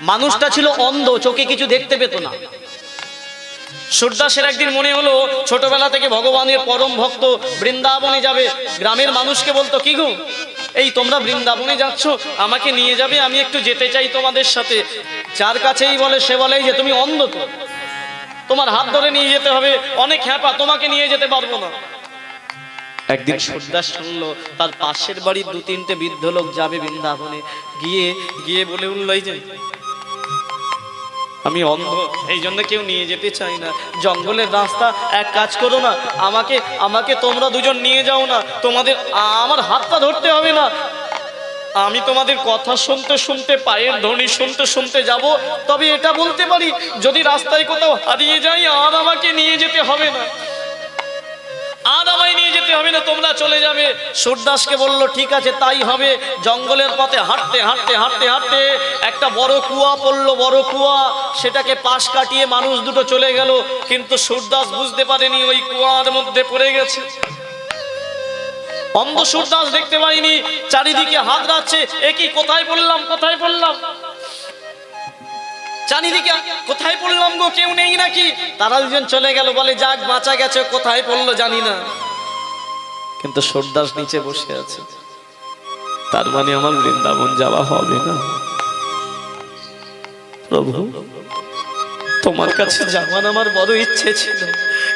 Speaker 1: মানুষটা ছিল অন্ধ, চোখে কিছু দেখতে পেত না। সুরদাসের একদিন মনে হলো ছোটবেলা থেকে ভগবানের পরম ভক্ত, বৃন্দাবনে যাবে। গ্রামের মানুষকে বলতো, কি গো এই তোমরা বৃন্দাবনে যাচ্ছ, আমাকে নিয়ে যাবে, আমি একটু যেতে চাই তোমাদের সাথে। যার কাছেই বলে সে বলে যে তুমি অন্ধ, তো তোমার হাত ধরে নিয়ে যেতে হবে, অনেক হ্যাপা, তোমাকে নিয়ে যেতে পারবো না। একদিন সুরদাস শুনলো তার পাশের বাড়ির 2-3টে বৃদ্ধ লোক যাবে বৃন্দাবনে, গিয়ে বলে উঠল, এই যে আমি অন্ধ, এই জন্য কেউ নিয়ে যেতে চাই না, জঙ্গলের রাস্তা, এক কাজ করো না, আমাকে তোমরা দুজন নিয়ে যাও না, তোমাদের আমার হাতটা ধরতে হবে না, আমি তোমাদের কথা শুনতে শুনতে, পায়ের ধ্বনি শুনতে শুনতে যাব। তবে এটা বলতে পারি, যদি রাস্তায় কোথাও হারিয়ে যাই আর আমাকে নিয়ে যেতে হবে না, আর আমায় নিয়ে যেতে হবে না, তোমরা চলে যাবে। সুরদাসকে বলল, ঠিক আছে তাই হবে। জঙ্গলের পথে হাঁটতে হাঁটতে হাঁটতে হাঁটতে একটা বড় কুয়া পড়লো, বড় কুয়া, সেটাকে পাশ কাটিয়ে মানুষ দুটো চলে গেল। কিন্তু সুরদাস বুঝতে পারেনি ওই কুয়ার মধ্যে পড়ে গেছে। অন্ধ সুরদাস দেখতে পাইনি, চারিদিকে হাত রাখছে, একই কোথায় পড়লাম, কোথায় পড়লাম, চারিদিকে কোথায় পড়লাম গো, কেউ নেই নাকি। তারা দুজন চলে গেল, বলে যাক বাঁচা গেছে, কোথায় পড়লো জানি না। কিন্তু সর্দার নিচে বসে আছে, তার মানে আমার বৃন্দাবন যাওয়া হবে না। প্রভু, তোমার কাছে যাওয়ার আমার বড় ইচ্ছে ছিল,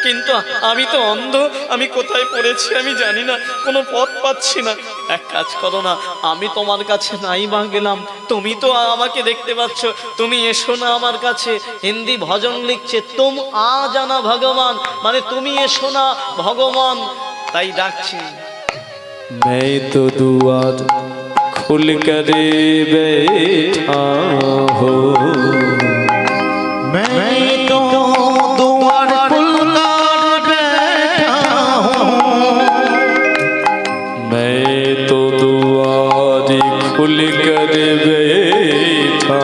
Speaker 1: কিন্তু আমি তো অন্ধ, আমি কোথায় পড়েছি আমি জানি না, কোনো পথ পাচ্ছি না। এক কাজ করো না, আমি তোমার কাছে নাই বা গেলাম, তুমি তো আমাকে দেখতে পাচ্ছ, তুমি এসো না আমার কাছে। হিন্দি ভজন লিখছে, তুম আ জানা ভগবান, মানে তুমি এসো না ভগবান, তাই ডাকছি। मैं तो दुआर खुल कर बैठा हो,
Speaker 2: मैं तो द्वार खुलकर बैठा हूँ,
Speaker 1: मैं तो दुआर खुल कर बैठा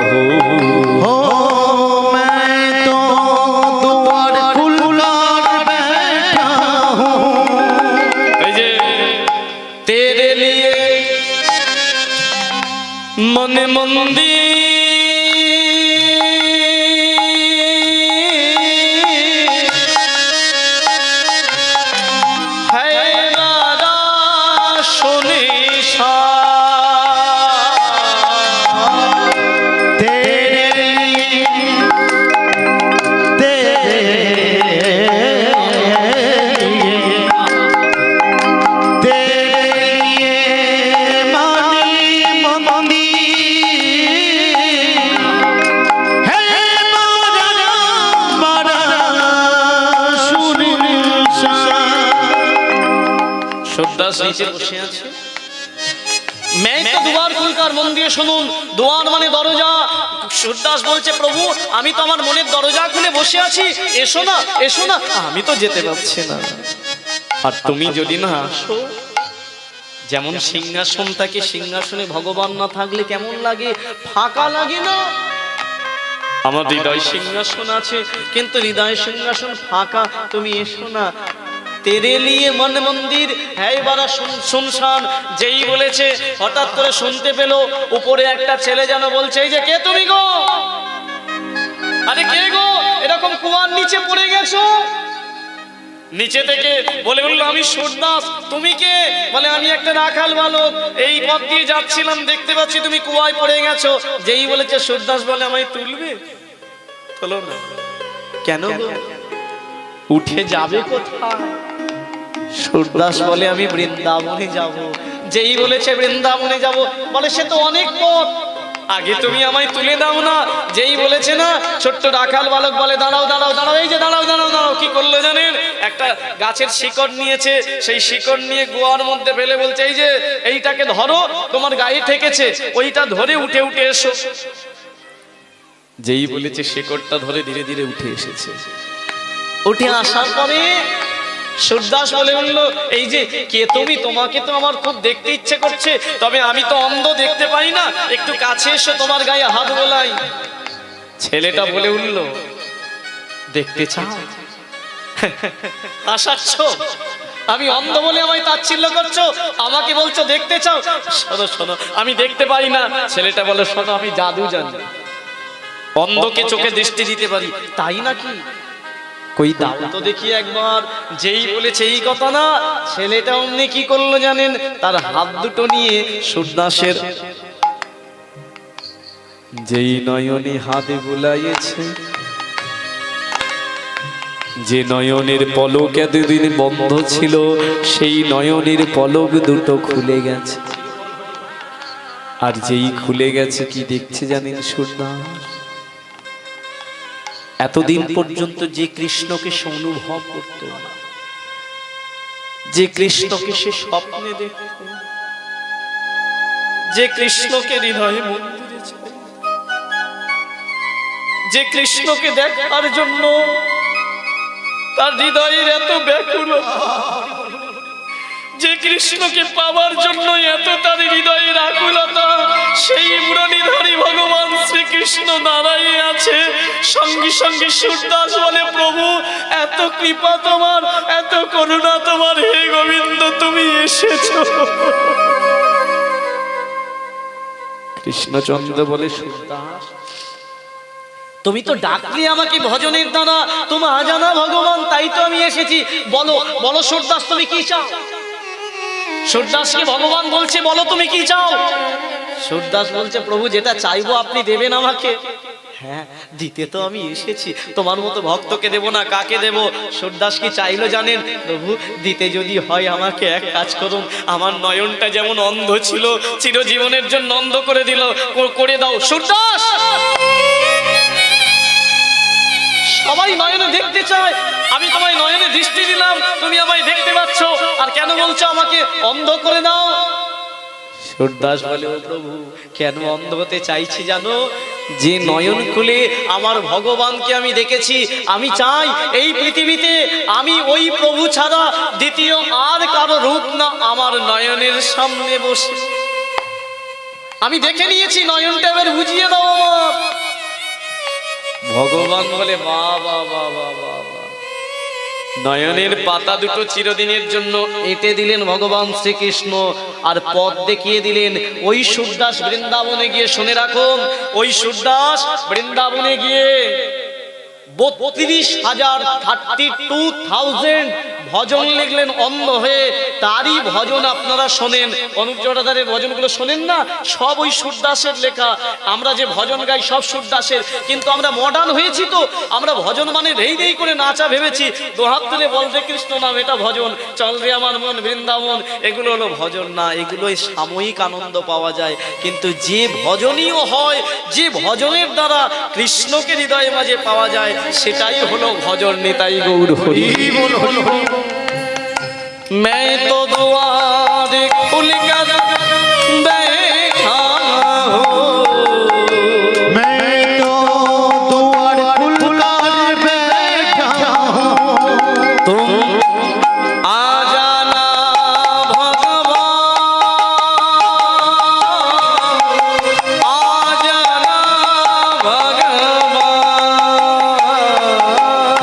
Speaker 1: हो,
Speaker 2: मैं तो द्वार खुलकर बैठा हूँ।
Speaker 1: तेरे लिए मन मंदिर है राधा सुनिशा,
Speaker 2: तेरे
Speaker 1: नीचे बसे আছে। मैं तो द्वार খুলকার, মন দিয়ে শুনুন, দ্বার মানে দরজা। সুরদাস বলছে, প্রভু আমি তো আমার মনের দরজা খুলে বসে আছি, এসো না এসো না, আমি তো যেতে পারছি না। আর তুমি যদি না আসো, যেমন সিংহাসন থাকে, সিংহাসনে ভগবান না থাকলে কেমন লাগে, ফাঁকা লাগে না? আমার হৃদয় সিংহাসন আছে, কিন্তু হৃদয় সিংহাসন ফাঁকা, তুমি এসো না। तेरे लिए मन मंदिर है बड़ा सुनसान। যেই বলেছে হঠাৎ করে শুনতে পেল উপরে একটা ছেলে যেন বলছে, এই যে কে তুমি গো? আরে কে গো, এরকম কুয়ার নিচে পড়ে গেছো? নিচে থেকে বলে বলল, আমি সর্দাস। তুমি কে? বলে আমি একটা রাখাল বালক, এই পথ দিয়ে যাচ্ছিলাম, দেখতে পাচ্ছি তুমি কুয়ায় পড়ে গেছো। যেই বলেছে সর্দাস বলে, আমায় তুলবে? তোলো না। কেন গো, উঠে যাবে কোথায়? সূরদাস বলে, আমি বৃন্দাবনে যাব। যেই বলেছে বৃন্দাবনে যাব, বলে সে তো অনেক পথ, আগে তুমি আমায় তুলে দাও না। যেই বলেছে না, ছোট্ট রাখাল বালক বলে, দাঁড়াও দাঁড়াও দাঁড়াও, এই যে দাঁড়াও দাঁড়াও দাঁড়াও। কি করলো জানেন? একটা গাছের শিকড় নিয়েছে, সেই শিকড় নিয়ে গোয়ার মধ্যে ফেলে বলছে, এই যে এইটাকে ধরো, তোমার গায়ে ঠেকেছে, ওইটা ধরে উঠে উঠে এসো। যেই বলেছে শিকড়টা ধরে ধীরে ধীরে উঠে এসেছে। উঠে আসার পরে সূরদাস বলে বলল, এই যে কে তুমি? তোমাকে তো আমার খুব দেখতে ইচ্ছে করছে, তবে আমি তো অন্ধ, দেখতে পাই না, একটু কাছে এসো, তোমার গায়ে হাত বোলাই। ছেলেটা বলে উঠল, দেখতে চাও? আসাচ্ছ? আমি অন্ধ বলে আমায় তাচ্ছিল্য করছো, আমাকে বলছো দেখতে চাও? শোনো শোনো, আমি দেখতে পাই না। ছেলেটা বলে, শোনো আমি জাদু জানি, অন্ধকে চোখে দৃষ্টি দিতে পারি। তাই নাকি? কই দাও তো দেখি একবার। যেই বলেছে এই কথা না, ছেলেটা অমনি কি করলো জানেন? তার হাত দুটো নিয়ে সূরদাসের যেই নয়নে হাতে বুলাইছে, যে নয়নের পলক এতদিন বন্ধ ছিল, সেই নয়নের পলক দুটো খুলে গেছে। আর যেই খুলে গেছে, কি দেখছে জানেন সূরদাস? এতদিন পর্যন্ত যে কৃষ্ণকে সে অনুভব করত, যে কৃষ্ণকে সে স্বপ্নে দেখত, যে কৃষ্ণকে হৃদয়ে মন্দিরে ছিল, যে কৃষ্ণকে দেখার জন্য তার হৃদয়ের এত ব্যাকুলতা, যে কৃষ্ণকে পাওয়ার জন্য এত তার হৃদয়ের আকুলতা, সেই মুরলীধারী ভগবান শ্রীকৃষ্ণ দাঁড়াইয়ে আছে। সঙ্গে সঙ্গে সূরদাস বলে, প্রভু এত কৃপা তোমার, এত করুণা তোমার, হে গোবিন্দ তুমি এসেছো। কৃষ্ণচন্দ্র বলে, সূরদাস তুমি তো ডাকলে আমাকে ভজনের দ্বারা, তোমার অজানা ভগবান, তাই তো আমি এসেছি। বলো বলো সূরদাস, তুমি কি চাও? সূরদাসকে ভগবান বলছে, বলো তুমি কি চাও? সূরদাস বলছে, প্রভু যেটা চাইবো আপনি দেবেন আমাকে। হ্যাঁ, দিতে তো আমি এসেছি, তোমার মতো ভক্তকে দেব না, কাকে দেব? সূরদাস কি চাইলো জানেন? প্রভু দিতে যদি হয় আমাকে এক কাজ করুন, আমার নয়নটা যেমন অন্ধ ছিল চিরজীবনের জন্য অন্ধ করে দিল, করে দাও। সূরদাস, সবাই নয়নে দেখতে চায়, আমি তোমায় নয়নে দৃষ্টি দিলাম, তুমি আমায় দেখতে পাচ্ছ, আর কেন বলছো আমাকে অন্ধ করে দাও? সূরদাস বলে, ও প্রভু, কেন অন্ধ হতে চাইছি জানো? যে নয়ন খুলে আমার ভগবানকে আমি দেখেছি, আমি চাই এই পৃথিবীতে আমি ওই প্রভু ছাড়া দ্বিতীয় আর কারো রূপ না আমার নয়নের সামনে বসে। আমি দেখে নিয়েছি, নয়নটা এবার বুঝিয়ে দাও আমার। ভগবান বলে, বাবা বাবা বাবা, নয়নের পাতা দুটো চিরদিনের জন্য এঁটে দিলেন ভগবান শ্রীকৃষ্ণ, আর পথ দেখিয়ে দিলেন। ওই সূরদাস বৃন্দাবনে গিয়ে, শুনে রাখুন, ওই সূরদাস বৃন্দাবনে গিয়ে 32,000 ভজন লিখলেন অন্ধ হয়ে। তারই ভজন আপনারা শোনেন, অনুপ জোড়াদারের ভজনগুলো শোনেন না, সব ওই সূরদাসের লেখা। আমরা যে ভজন গাই সব সূরদাসের, কিন্তু আমরা মডার্ন হয়েছি তো, আমরা ভজন মানে ধেই ধেই করে নাচা ভেবেছি। দোহাত তুলে বলতে কৃষ্ণ নাম, এটা ভজন। চল রে আমার মন বৃন্দাবন, এগুলো হলো ভজন না, এগুলোই সাময়িক আনন্দ পাওয়া যায়। কিন্তু যে ভজনীয় হয়, যে ভজনের দ্বারা কৃষ্ণকে হৃদয়ে মাঝে পাওয়া যায়, সেটাই হলো ভজন। নিতাই গৌর হরি বল। मैं तो द्वार खुल कर बैठा हूँ,
Speaker 2: मैं तो द्वार खुलकर बैठा हूँ,
Speaker 1: तुम आ जाना भगवान, आ जाना भगवान,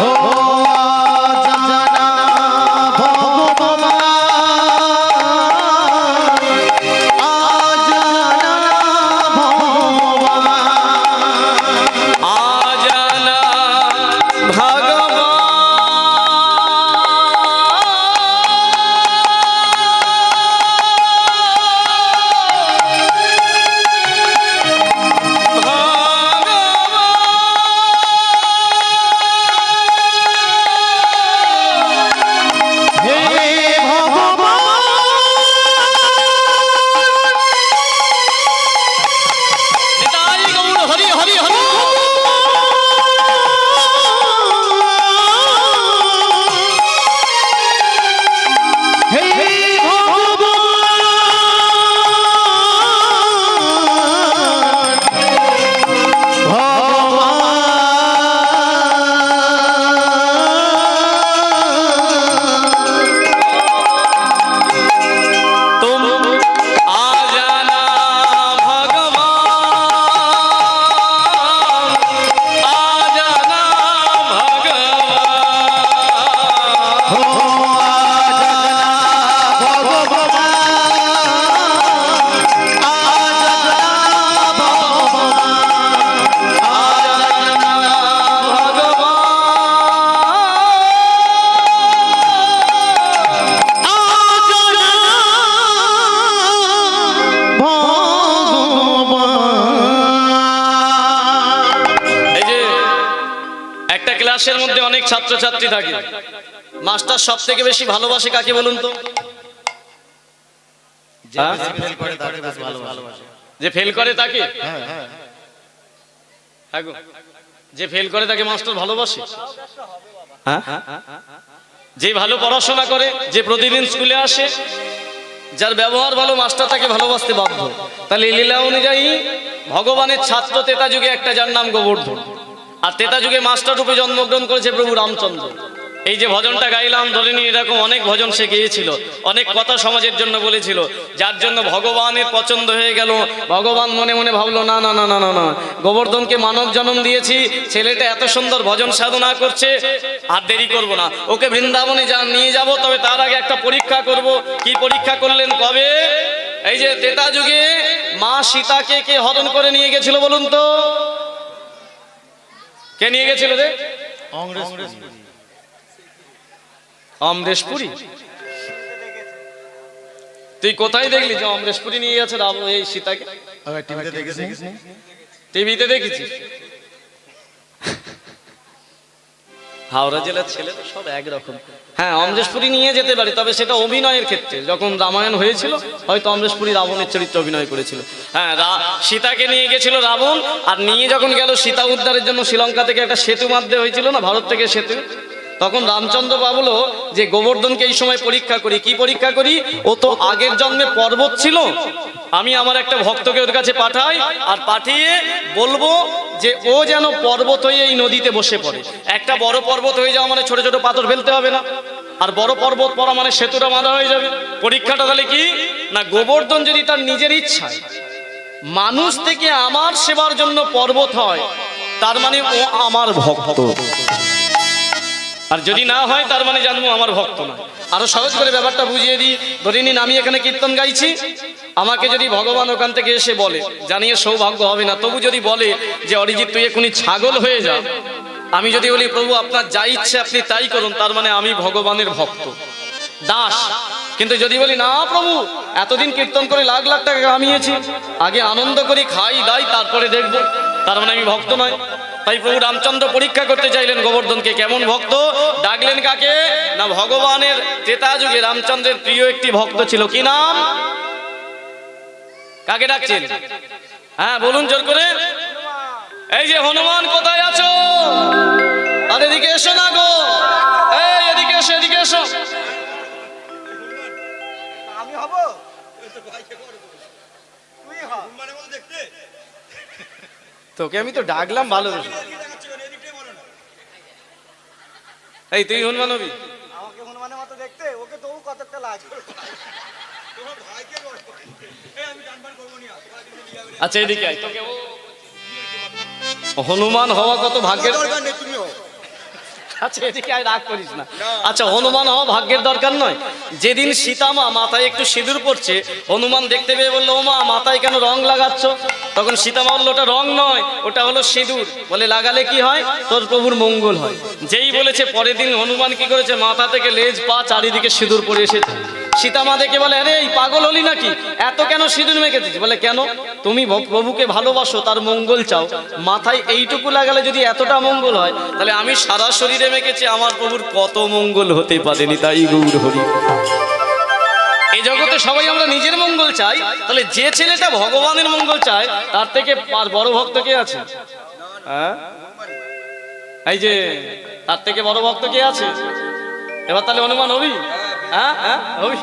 Speaker 2: हो जाना भगवान, आ जाना भगवान,
Speaker 1: आ जाना भगवान।
Speaker 2: हे भगवान,
Speaker 1: निताई गौर हरि हरि हरि।
Speaker 2: हे
Speaker 1: तुम आ जाना भगवान, आ जाना भगवान,
Speaker 2: हो आ जाना भगवान, आ जाना
Speaker 1: এই যে একটা ক্লাসের মধ্যে অনেক ছাত্রছাত্রী থাকে, মাস্টার সব থেকে বেশি ভালোবাসে কাকে বলুন তো? হ্যাঁ? যে ফেল করে তাকে? হ্যাঁ গো, যে ফেল করে তাকে মাস্টার ভালোবাসে। হ্যাঁ, যে ভালো পড়াশোনা করে, যে প্রতিদিন স্কুলে আসে, যার ব্যবহার ভালো, মাস্টার তাকে ভালোবাসতে বাধ্য। তাহলে এই লীলা অনুযায়ী ভগবানের ছাত্র তেতা যুগে একটা, যার নাম গোবর্ধন, আর তেতা যুগে মাস্টার রূপে জন্মগ্রহণ করেছে প্রভু রামচন্দ্র। এই যে ভজনটা গাইলাম, ধরে নিন এরকম অনেক ভজন সে গিয়েছিল, অনেক কথা সমাজের জন্য বলেছিল, যার জন্য ভগবানের পছন্দ হয়ে গেল। ভগবান মনে মনে ভাবলো, না না না না না না, গোবর্ধনকে মানব জন্ম দিয়েছি, ছেলেটা এত সুন্দর ভজন সাধনা করছে, আর দেরি করব না, ওকে বৃন্দাবনে নিয়ে যাব। তবে তার আগে একটা পরীক্ষা করব। কি পরীক্ষা করলেন? কবে? এই যে তেতা যুগে মা সীতাকে কে হরণ করে নিয়ে গেছিল বলুন তো? কে নিয়ে গেছিল রে?
Speaker 2: অমরেশ
Speaker 1: অমরেশপুরী। তুই কোথায় দেখলি যে অমরেশপুরী নিয়ে গেছে এই সীতাকে?
Speaker 2: টিভিতে দেখেছিস?
Speaker 1: টিভিতে দেখেছিস? হাওড়া জেলার ছেলে তো সব একরকম। হ্যাঁ, অমরেশপুরী নিয়ে যেতে পারি, তবে সেটা অভিনয়ের ক্ষেত্রে। যখন রামায়ণ হয়েছিল হয়তো অমরেশপুরী রাবণের চরিত্রে অভিনয় করেছিল। হ্যাঁ, সীতাকে নিয়ে গেছিল রাবণ, আর নিয়ে যখন গেল সীতা উদ্ধারের জন্য শ্রীলঙ্কা থেকে একটা সেতু মাধ্যমে হয়েছিল না, ভারত থেকে সেতু, তখন রামচন্দ্র ভাবলো যে গোবর্ধনকে এই সময় পরীক্ষা করি। কি পরীক্ষা করি? ও তো আগের জন্মে পর্বত ছিল, আমি আমার একটা ভক্তকে ওর কাছে পাঠাই, আর পাঠিয়ে বলবো যে ও যেন পর্বত হয়ে এই নদীতে বসে পড়ে। একটা বড় পর্বত হয়ে যাওয়া মানে ছোট ছোট পাথর ফেলতে হবে না, আর বড় পর্বত পড়া মানে সেতুটা বাঁধা হয়ে যাবে। পরীক্ষাটা তাহলে কি না, গোবর্ধন যদি তার নিজের ইচ্ছায় মানুষ থেকে আমার সেবার জন্য পর্বত হয়, তার মানে ও আমার ভক্ত। আর যদি না হয় তার মানে জানবো আমার ভক্ত না। আরো সহজ করে ব্যাপারটা বুঝিয়ে দিই। ধরে নিন আমি এখানে কীর্তন গাইছি, আমাকে যদি ভগবান ওখান থেকে এসে বলে, জানিয়ে সৌভাগ্য হবে না, তবু যদি বলে যে অরিজিৎ তুই এখনই ছাগল হয়ে যা, আমি যদি বলি প্রভু আপনার যা ইচ্ছে আপনি তাই করুন, তার মানে আমি ভগবানের ভক্ত, দাস। কিন্তু যদি বলি না প্রভু এতদিন কীর্তন করে লাখ লাখ টাকা কামিয়েছি, আগে আনন্দ করি, খাই দাই, তারপরে দেখবো, তার মানে আমি ভক্ত নয়। তাই প্রভু রামচন্দ্র পরীক্ষা করতে চাইলেন গোবর্ধনকে, কেমন ভক্ত। ডাকলেন কাকে না, ভগবানের ত্রেতা যুগে রামচন্দ্রের প্রিয় একটি ভক্ত ছিল। কি নাম? কাকে ডাকছেন? হ্যাঁ বলুন জোর করে। এই যে হনুমান, কোথায় আছো? আর এদিকে এসো না গো, এই এদিকে এসো, এদিকে এসো।
Speaker 3: আমি হব, তুই হ।
Speaker 1: তোকে আমি তো ডাকলাম ভালো। এই তুই হনুমান হবি?
Speaker 3: আমাকে হনুমানের মতো দেখতে, ওকে তবু কতটা লাগে।
Speaker 1: আচ্ছা এদিকে আয়, তোকে হনুমান হওয়া কত ভাগ্যের। আচ্ছা এদিকে আয়, রাগ করিস না। আচ্ছা হনুমান হওয়া ভাগ্যের দরকার নয়। যেদিন সীতামা মাথায় একটু সিঁদুর পড়ছে, হনুমান দেখতে পেয়ে বললো ও মা মাথায় কেন রং লাগাচ্ছ? তখন সীতামা বললো ওটা রং নয়, ওটা হলো সিঁদুর। বলে লাগালে কি হয়? তোর প্রভুর মঙ্গল হয়। যেই বলেছে পরের দিন হনুমান কি করেছে, মাথা থেকে লেজ পা চারিদিকে সিঁদুর পরে এসেছে। সীতামা দেখে বলে আরে এই পাগল হলি নাকি, এত কেন সিঁদুর মেখেছিস? বলে কেন, তুমি প্রভুকে ভালোবাসো, তার মঙ্গল চাও, মাথায় এইটুকু লাগালে যদি এতটা মঙ্গল হয়, তাহলে আমি সারা শরীরে মেখেছি, আমার প্রভুর কত মঙ্গল হতে পারেনি। তাই গৌর হরি। এই জগতে সবাই আমরা নিজের মঙ্গল চাই, তাহলে যে ছেলেটা ভগবানের মঙ্গল চায় তার থেকে আর বড় ভক্ত কে আছে? হ্যাঁ এই যে তার থেকে বড় ভক্ত কে আছে? এবার তাহলে হনুমান হবি? হ্যাঁ হ্যাঁ হবি?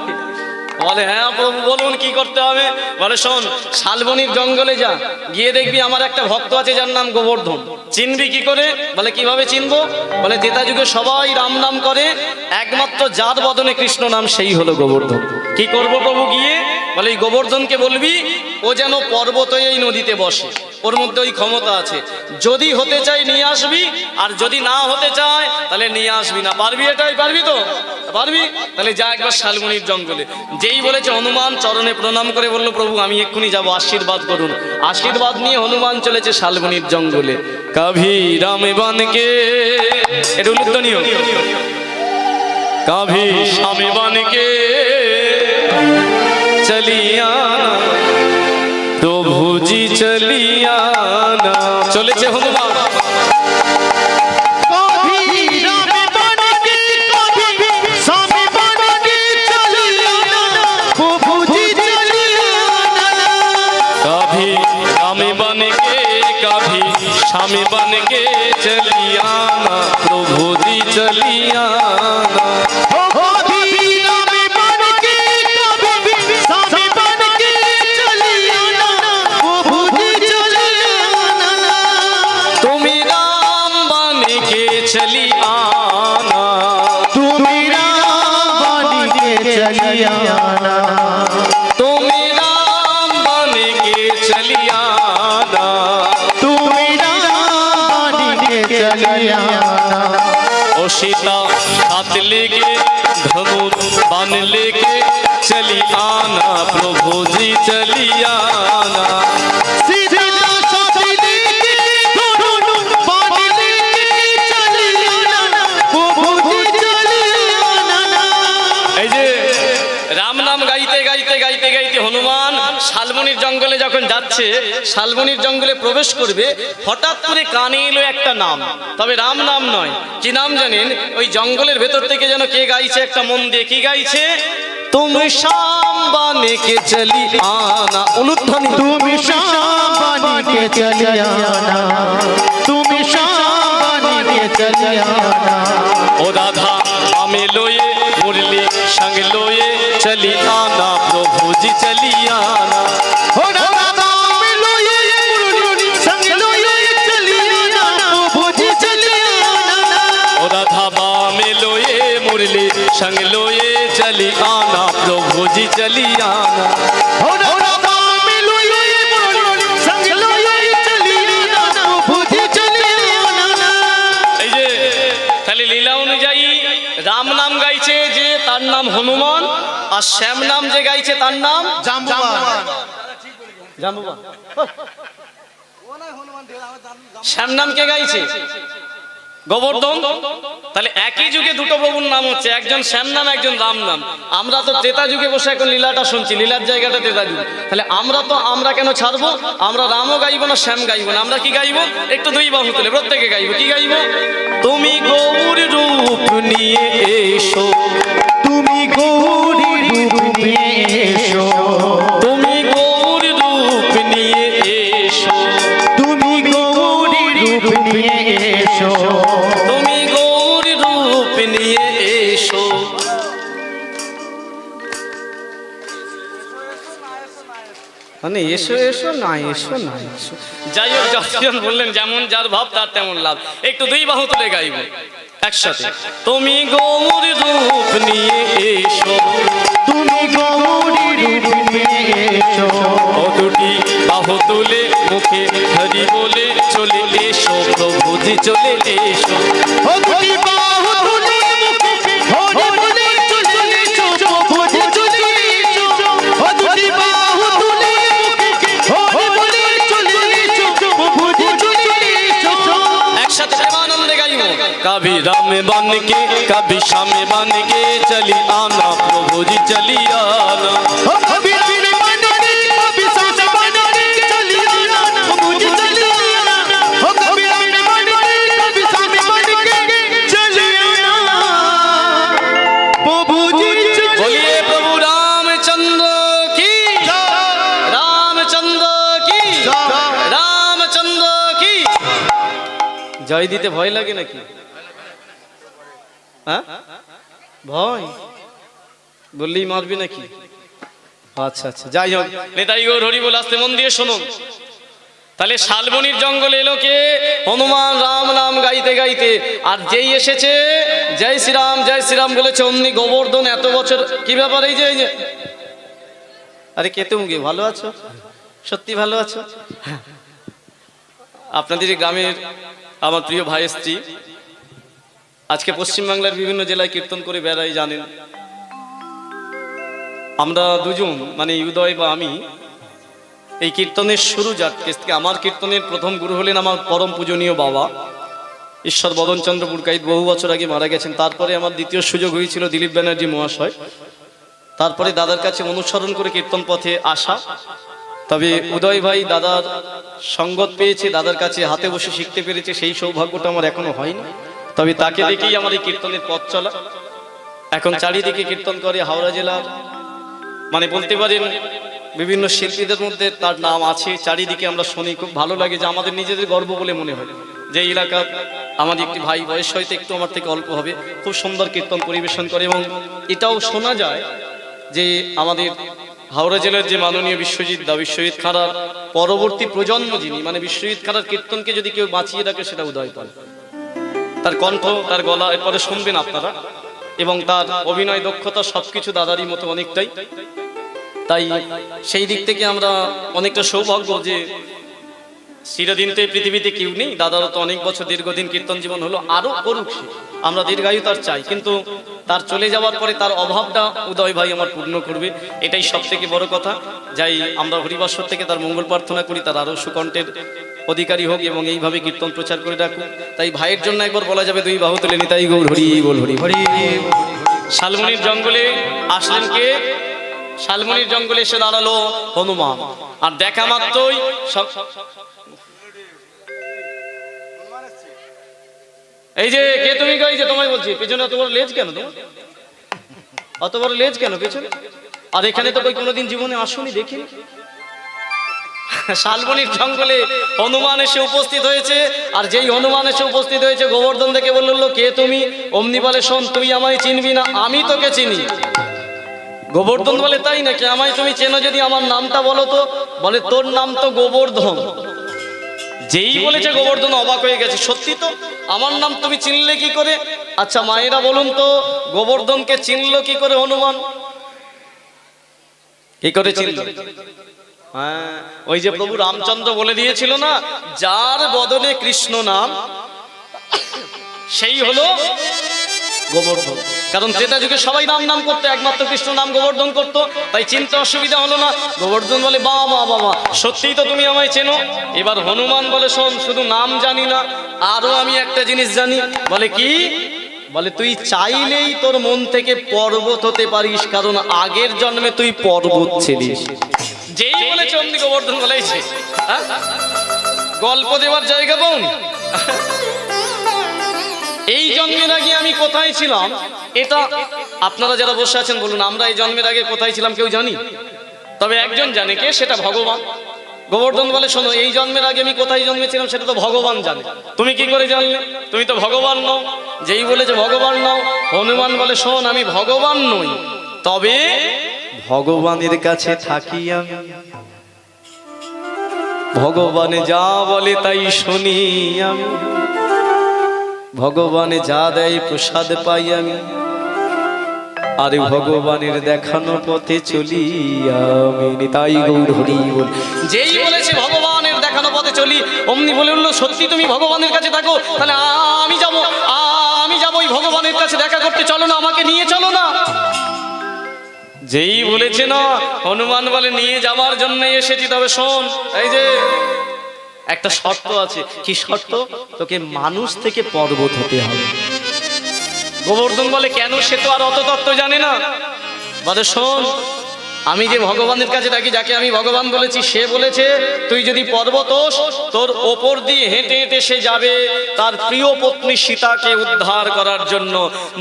Speaker 1: বলে হ্যাঁ প্রভু বলুন কি করতে হবে। বলে শোন, শালবনির জঙ্গলে যা, গিয়ে দেখবি আমার একটা ভক্ত আছে যার নাম গোবর্ধন। চিনবি কি করে? বলে কিভাবে চিনবো? বলে ত্রেতা যুগে সবাই রাম নাম করে, একমাত্র যার বদনে কৃষ্ণ নাম সেই হলো গোবর্ধন। কি করবো প্রভু গিয়ে? বলে এই গোবর্ধনকে বলবি ও যেন পর্বত হয়ে এই নদীতে বসে, ওর মধ্যে ওই ক্ষমতা আছে। যদি হতে চাই নিয়ে আসবি, আর যদি না হতে চায় তাহলে নিয়ে আসবি না। পারবি? এটাই পারবি তো? পারবি? তাহলে যা একবার শালবনির জঙ্গলে। যেই বলেছে হনুমান চরণে প্রণাম করে বলল প্রভু আমি এক্ষুনি যাব, আশীর্বাদ করুন। আশীর্বাদ নিয়ে হনুমান চলেছে শালবনির জঙ্গলে। কভি রাম বনকে, এটা উল্লেখনীয়, কভি শ্যাম বনকে চলিয়া প্রভুজি চলিয়া। চলেছে হনুমান। स्वामी बन के चलिया ना प्रभु जी चलिया ना। चली आना,
Speaker 2: तुम राम बन के चली आना,
Speaker 1: तुम राम बन के चली आना,
Speaker 2: तुम राम बन के चली आना।
Speaker 1: ओ सीता हाथ लेके धनुष बाण लेके चली आना प्रभु जी चली आना।
Speaker 2: सीता साथ लेके धनुष बाण लेके
Speaker 1: শালবনির জঙ্গলে যখন যাচ্ছে, শালবনির জঙ্গলে প্রবেশ করবে, হঠাৎ করে কানে এলো একটা নাম, তবে রাম নাম নয়। কি নাম জানেন? ওই জঙ্গলের ভেতর থেকে যেন কে গাইছে, একটা মন দিয়ে কি গাইছে, তুমি শাম বানে কে চলি আনা, উলুধ্বনি,
Speaker 2: তুমি शाम के चली आना, তুমি शाम के चली आना।
Speaker 1: ও রাধা আমি লয়ে মুরলি সঙ্গ লয়ে চলি আনা, প্রভুজি চলি আনা।
Speaker 2: हो राधा में लोये मुरली संग लोये चली आना, प्रभुजी चली आना।
Speaker 1: ও রাধা বামে লয়ে মুরলি সঙ্গ লয়ে চলি আনা, প্রভুজি চলি আনা।
Speaker 2: हो राधा में लोये मुरली संग लोये चली आना, प्रभुजी चली आना।
Speaker 1: এই যে তাহলে লীলা অনুযায়ী রাম নাম গাইছে যে, তার নাম হনুমান, আর শ্যাম নাম যে গাইছে তার নাম
Speaker 2: জাম্বুবান।
Speaker 1: জাম্বুবান।
Speaker 3: ও নয় হনুমান ঢের, আমার জানি
Speaker 1: শ্যাম নাম কে গাইছে? গোবর্ধন। তাহলে একই যুগে দুটো প্রভুর নাম হচ্ছে, একজন শ্যাম নাম, একজন রাম নাম। আমরা তো ত্রেতা যুগে বসে এখন লীলাটা শুনছি, লীলার জায়গাটা ত্রেতা যুগ। তাহলে আমরা কেন ছাড়বো? আমরা রামও গাইবো না, শ্যাম গাইবো না, আমরা কি গাইবো? একটু দুই বাহু তুলে প্রত্যেকে গাইবো। কি গাইবো? তুমি গৌর রূপ নিয়ে এসো,
Speaker 2: তুমি গৌরী রূপ নিয়ে এসো,
Speaker 1: তুমি গৌর রূপ নিয়ে এসো,
Speaker 2: তুমি গৌরী রূপ নিয়ে এসো।
Speaker 1: তুমি গৌর রূপ নিয়ে এসো। মানে এসো এসো না এসো না এসো, যাই হোক যখন বললেন যেমন যার ভাব তার তেমন লাভ। একটু দুই বাহু তুলে গাইব একসাথে, তুমি গৌর রূপ নিয়ে এসো,
Speaker 2: তুমি গৌরী রূপ নিয়ে এসো।
Speaker 1: ও দুটি বাহু তুলে মুখে হরি বলে চলে এসো, প্রভুজি চলে এসো।
Speaker 2: ও দুটি বাহু তুলে মুখে হরি বলে চলে এসো, প্রভুজি চলে এসো। ও দুটি বাহু তুলে মুখে হরি বলে চলে এসো, প্রভুজি চলে এসো।
Speaker 1: একসাথে প্রেমানন্দে গাইব, কবি রাম बन के कभी श्याम बन के चली आना, प्रभुजी चली आना।
Speaker 2: ओ कभी राम बन के कभी श्याम बन के चली आना, प्रभुजी चली आना। ओ कभी राम बन के कभी श्याम बन के चली आना, प्रभुजी चली।
Speaker 1: बोलिए प्रभु रामचंद्र की, रामचंद्र की, रामचंद्र की। জয় দিতে ভয় লাগে নাকি? হ্যাঁ, ভয় বললেই মারবি নাকি? আচ্ছা আচ্ছা, যাই হোক, নেতাই গৌর হরি বল, আসতে মন দিয়ে শুনুন। তাহলে শালবনির জঙ্গলে এলো কে? হনুমান রাম নাম গাইতে গাইতে। আর যেই এসেছে জয় শ্রীরাম বলেছে, অমনি গোবর্ধন এত বছর। কি ব্যাপার? এই যে আরে কেতে মুগে ভালো আছো? সত্যি ভালো আছো? আপনাদের গ্রামের আমার প্রিয় ভাই স্ত্রী আজকে পশ্চিমবাংলার বিভিন্ন জেলায় কীর্তন করে বেড়াই, জানেন। আমরা দুজন মানে উদয় বা আমি এই কীর্তনের শুরু যার কাছ থেকে, আমার কীর্তনের প্রথম গুরু হলেন আমার পরম পূজনীয় বাবা ঈশ্বর বদনচন্দ্র পুরকাইত, বহু বছর আগে মারা গেছেন। তারপরে আমার দ্বিতীয় সুযোগ হয়েছিল দিলীপ ব্যানার্জি মহাশয়। তারপরে দাদার কাছে অনুসরণ করে কীর্তন পথে আসা। তবে উদয় ভাই দাদার সঙ্গত পেয়েছে, দাদার কাছে হাতে বসে শিখতে পেরেছে, সেই সৌভাগ্যটা আমার এখনো হয়নি। তবে তাকে দেখেই আমার এই কীর্তনের পথ চলা। এখন চারিদিকে কীর্তন করে হাওড়া জেলার, মানে বলতে পারেন বিভিন্ন শিল্পীদের মধ্যে তার নাম আছে। চারিদিকে আমরা শুনি, খুব ভালো লাগে, যে আমাদের নিজেদের গর্ব বলে মনে হয় যে এই এলাকার আমাদের একটি ভাই, বয়স হয়তো একটু আমার থেকে অল্প হবে, খুব সুন্দর কীর্তন পরিবেশন করে। এবং এটাও শোনা যায় যে আমাদের হাওড়া জেলার যে মাননীয় বিশ্বজিৎ খাড়ার পরবর্তী প্রজন্ম যিনি, মানে বিশ্বজিৎ খাড়ার কীর্তনকে যদি কেউ বাঁচিয়ে রাখে সেটা উদয় পাল। তার কণ্ঠ, তার গলা, এরপরে শুনবেন আপনারা, এবং তার অভিনয় দক্ষতা সবকিছু দাদারই মতো অনেকটাই। তাই সেই দিক থেকে আমরা অনেকটা সৌভাগ্য যে চিরদিন তো এই পৃথিবীতে কেউ নেই, দাদারও তো অনেক বছর দীর্ঘদিন কীর্তন জীবন হলো, আরো করুক সে, আমরা দীর্ঘায়ু তার চাই। কিন্তু তার চলে যাওয়ার পরে তার অভাবটা উদয় ভাই আমার পূর্ণ করবে, এটাই সব থেকে বড় কথা। যাই আমরা হরিবাসর থেকে তার মঙ্গল প্রার্থনা করি, তার আরো সুকণ্ঠের অধিকারী হোক এবং এইভাবে কীর্তন প্রচার করে রাখুক। তাই ভাইয়ের জন্য একবার বলা যাবে দুই বাহু তুলে নিতাই গৌর হরি বল, হরি হরি। শালবনির জঙ্গলে আসলেন কে? শালবনির জঙ্গলে এসে দাঁড়ালো হনুমান, আর দেখা মাত্রই সব এই যে কে তুমি গো, এই যে তোমায় বলছি, পেছনে অত বড় লেজ কেন তোমার? অত বড় লেজ কেন পেছনে? আর এখানে তো কই কোনোদিন জীবনে আসুনি, দেখিনি। শালবনির জঙ্গলে হনুমান এসে উপস্থিত হয়েছে, আর যেই হনুমান এসে উপস্থিত হয়েছে গোবর্ধন দেখে বললো কে তুমি? অমনি বলে শোন, তুই আমায় চিনবি না, আমি তোকে চিনি। গোবর্ধন বলে তাই নাকি, আমায় তুমি চেনো যদি আমার নামটা বলো তো। বলে তোর নাম তো গোবর্ধন। যেই বলেছে গোবর্ধন অবাক হয়ে গেছে, সত্যি তো, আমার নাম তুমি চিনলে কি করে? আচ্ছা মায়েরা বলুন তো, গোবর্ধনকে চিনলো কি করে হনুমান? কি করে চিনল? হ্যাঁ, ওই যে প্রভু রামচন্দ্র বলে দিয়েছিল না, যার বদনে কৃষ্ণ নাম সেই হলো গোবর্ধন। কারণ ত্রেতা যুগে সবাই রাম নাম করতো, একমাত্র কৃষ্ণ নাম গোবর্ধন করতো, তাই চিনতে অসুবিধা হলো না। গোবর্ধন বলে বাবা বাবা, সত্যিই তো তুমি আমায় চেনো। এবার হনুমান বলে শোন, শুধু নাম জানি না, আরো আমি একটা জিনিস জানি। বলে কি? বলে তুই চাইলেই তোর মন থেকে পর্বত হতে পারিস, কারণ আগের জন্মে তুই পর্বত ছিলিস। যেই বলেছে অমনি গোবর্ধন বলেছে, গল্প দেওয়ার জায়গা পাও। এই জন্মের আগে আমি কোথায় ছিলাম, এটা আপনারা যারা বসে আছেন বলুন, আমরা এই জন্মের আগে কোথায় ছিলাম কেউ জানি? তবে একজন জানে, কে? সেটা ভগবান। গোবর্ধন বলে শোনো, এই জন্মের আগে আমি কোথায় জন্মেছিলাম সেটা তো ভগবান জানে, তুমি কি করে জানলে? তুমি তো ভগবান নও। যেই বলেছে ভগবান নও, হনুমান বলে শোন, আমি ভগবান নই, তবে ভগবানের কাছে থাকি আমি। ভগবানে যা বলে তাই শুনি আমি, ভগবানে যা দেয় প্রসাদ পাই আমি, আরে ভগবানের দেখানো পথে চলি আমি। নিতাই গৌর হরি বল। যেই বলেছে ভগবানের দেখানো পথে চলি, অমনি বলে উঠলো সত্যি তুমি ভগবানের কাছে থাকো, তাহলে আমি যাব, আমি যাব ওই ভগবানের কাছে দেখা করতে, চলো না, আমাকে নিয়ে চলো না। যেই বলেছে না, হনুমান বলে নিয়ে যাওয়ার জন্য এসেছি, তবে শোন, এই যে একটা শর্ত আছে। কি শর্ত? তোকে মানুষ থেকে পর্বত হতে হবে। গোবর্ধন বলে কেন? সে তো আর অত তত্ত্ব জানে না। বলে শোন, আমি যে ভগবানের কাছে থাকি, যাকে আমি ভগবান বলেছি, সে বলেছে তুই যদি পর্বত হোস, তোর ওপর দিয়ে হেঁটে হেঁটে সে যাবে তার প্রিয় পত্নী সীতাকে উদ্ধার করার জন্য।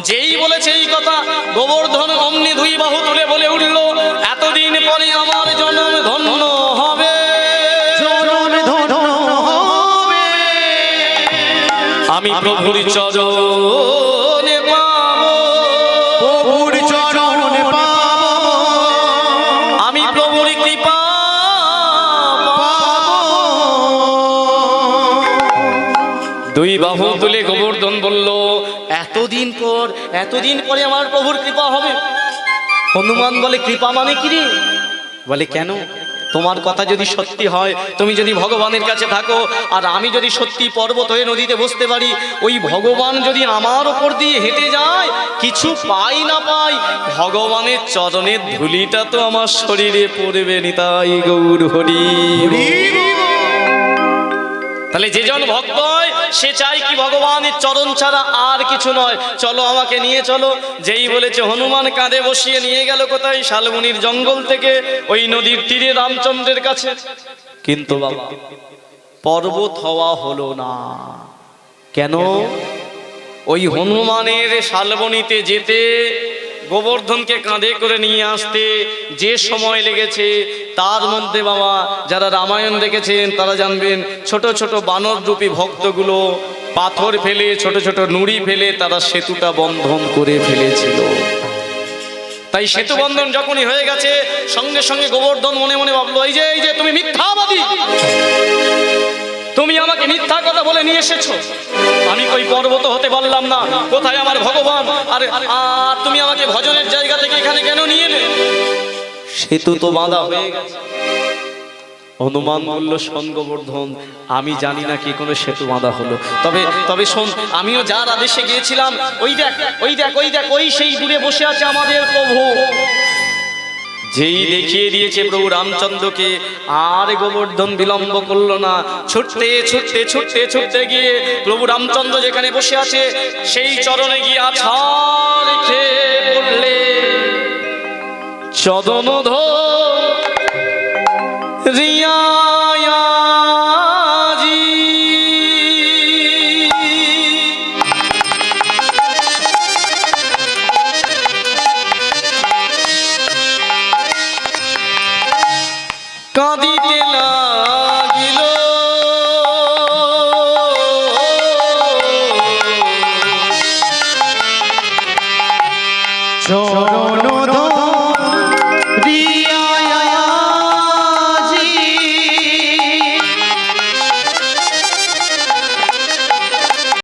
Speaker 1: যেই বলেছে এই কথা, গোবর্ধন অমনি দুই বাহু তুলে বলে উঠল, এতদিন পরে আমার জন্ম ধন্য হবে, আমি প্রভুর চরণে পাবো,
Speaker 2: প্রভুর চরণে পাবো,
Speaker 1: আমি প্রভুর কৃপা পাবো। দুই বাহু তুলে গোবর্ধন বলল, এতদিন পরে আমার প্রভুর কৃপা হবে। হনুমান বলে কৃপা মানে কি রে? বলে কেন? তোমার কথা যদি সত্যি হয়, তুমি যদি ভগবানের কাছে থাকো, আর আমি যদি সত্যি পর্বত হয়ে নদীতে বসতে পারি, ওই ভগবান যদি আমার ওপর দিয়ে হেঁটে যায়, কিছু পাই না পাই, ভগবানের চরণের ধুলিটা তো আমার শরীরে পড়বে। নিতাই গৌর হরি। তাহলে যেজন ভক্ত হয় সে চাই কি ভগবানের চরণ ছাড়া আর কিছু নয়। চলো আমাকে নিয়ে চলো। যেই বলেছে হনুমান কাঁধে বসিয়ে নিয়ে গেল কোথায়? শালবনির জঙ্গল থেকে ওই নদীর তীরে রামচন্দ্রের কাছে। কিন্তু বাবা, পর্বত হওয়া হলো না। কেন? ওই হনুমানের শালবনিতে যেতে, গোবর্ধনকে কাঁধে করে নিয়ে আসতে যে সময় লেগেছে, তার মধ্যে বাবা যারা রামায়ণ দেখেছেন তারা জানবেন, ছোট ছোট বানর রূপী ভক্তগুলো পাথর ফেলে, ছোট ছোট নুড়ি ফেলে তারা সেতুটা বন্ধন করে ফেলেছিল। তাই সেতু বন্ধন যখনই হয়ে গেছে, সঙ্গে সঙ্গে গোবর্ধন মনে মনে ভাবলো, এই যে তুমি মিথ্যাবাদী, তুমি আমাকে মিথ্যা কথা বলে নিয়ে এসেছো। আমি কই পর্বত হতে পারলাম না, কোথায় আমার ভগবান? আর তুমি আমাকে ভজনের জায়গা থেকে এখানে কেন নিয়ে এলে? সেতু তো বাঁধা হয়ে গেছে। হনুমান বলল, শোন গোবর্ধন, আমি জানি না কি কোনো সেতু বাঁধা হলো, তবে শোন, আমিও যার আদেশে গিয়েছিলাম, ওই সেই দূরে বসে আছে আমাদের প্রভু। যেই দেখিয়ে দিয়েছে প্রভু রামচন্দ্রকে, আর গোবর্ধন বিলম্ব করলো না। ছুটতে ছুটতে ছুটতে ছুটতে গিয়ে প্রভু রামচন্দ্র যেখানে বসে আছে সেই চরণে গিয়ে আছাড় খেয়ে পড়লে। চদন রিয়া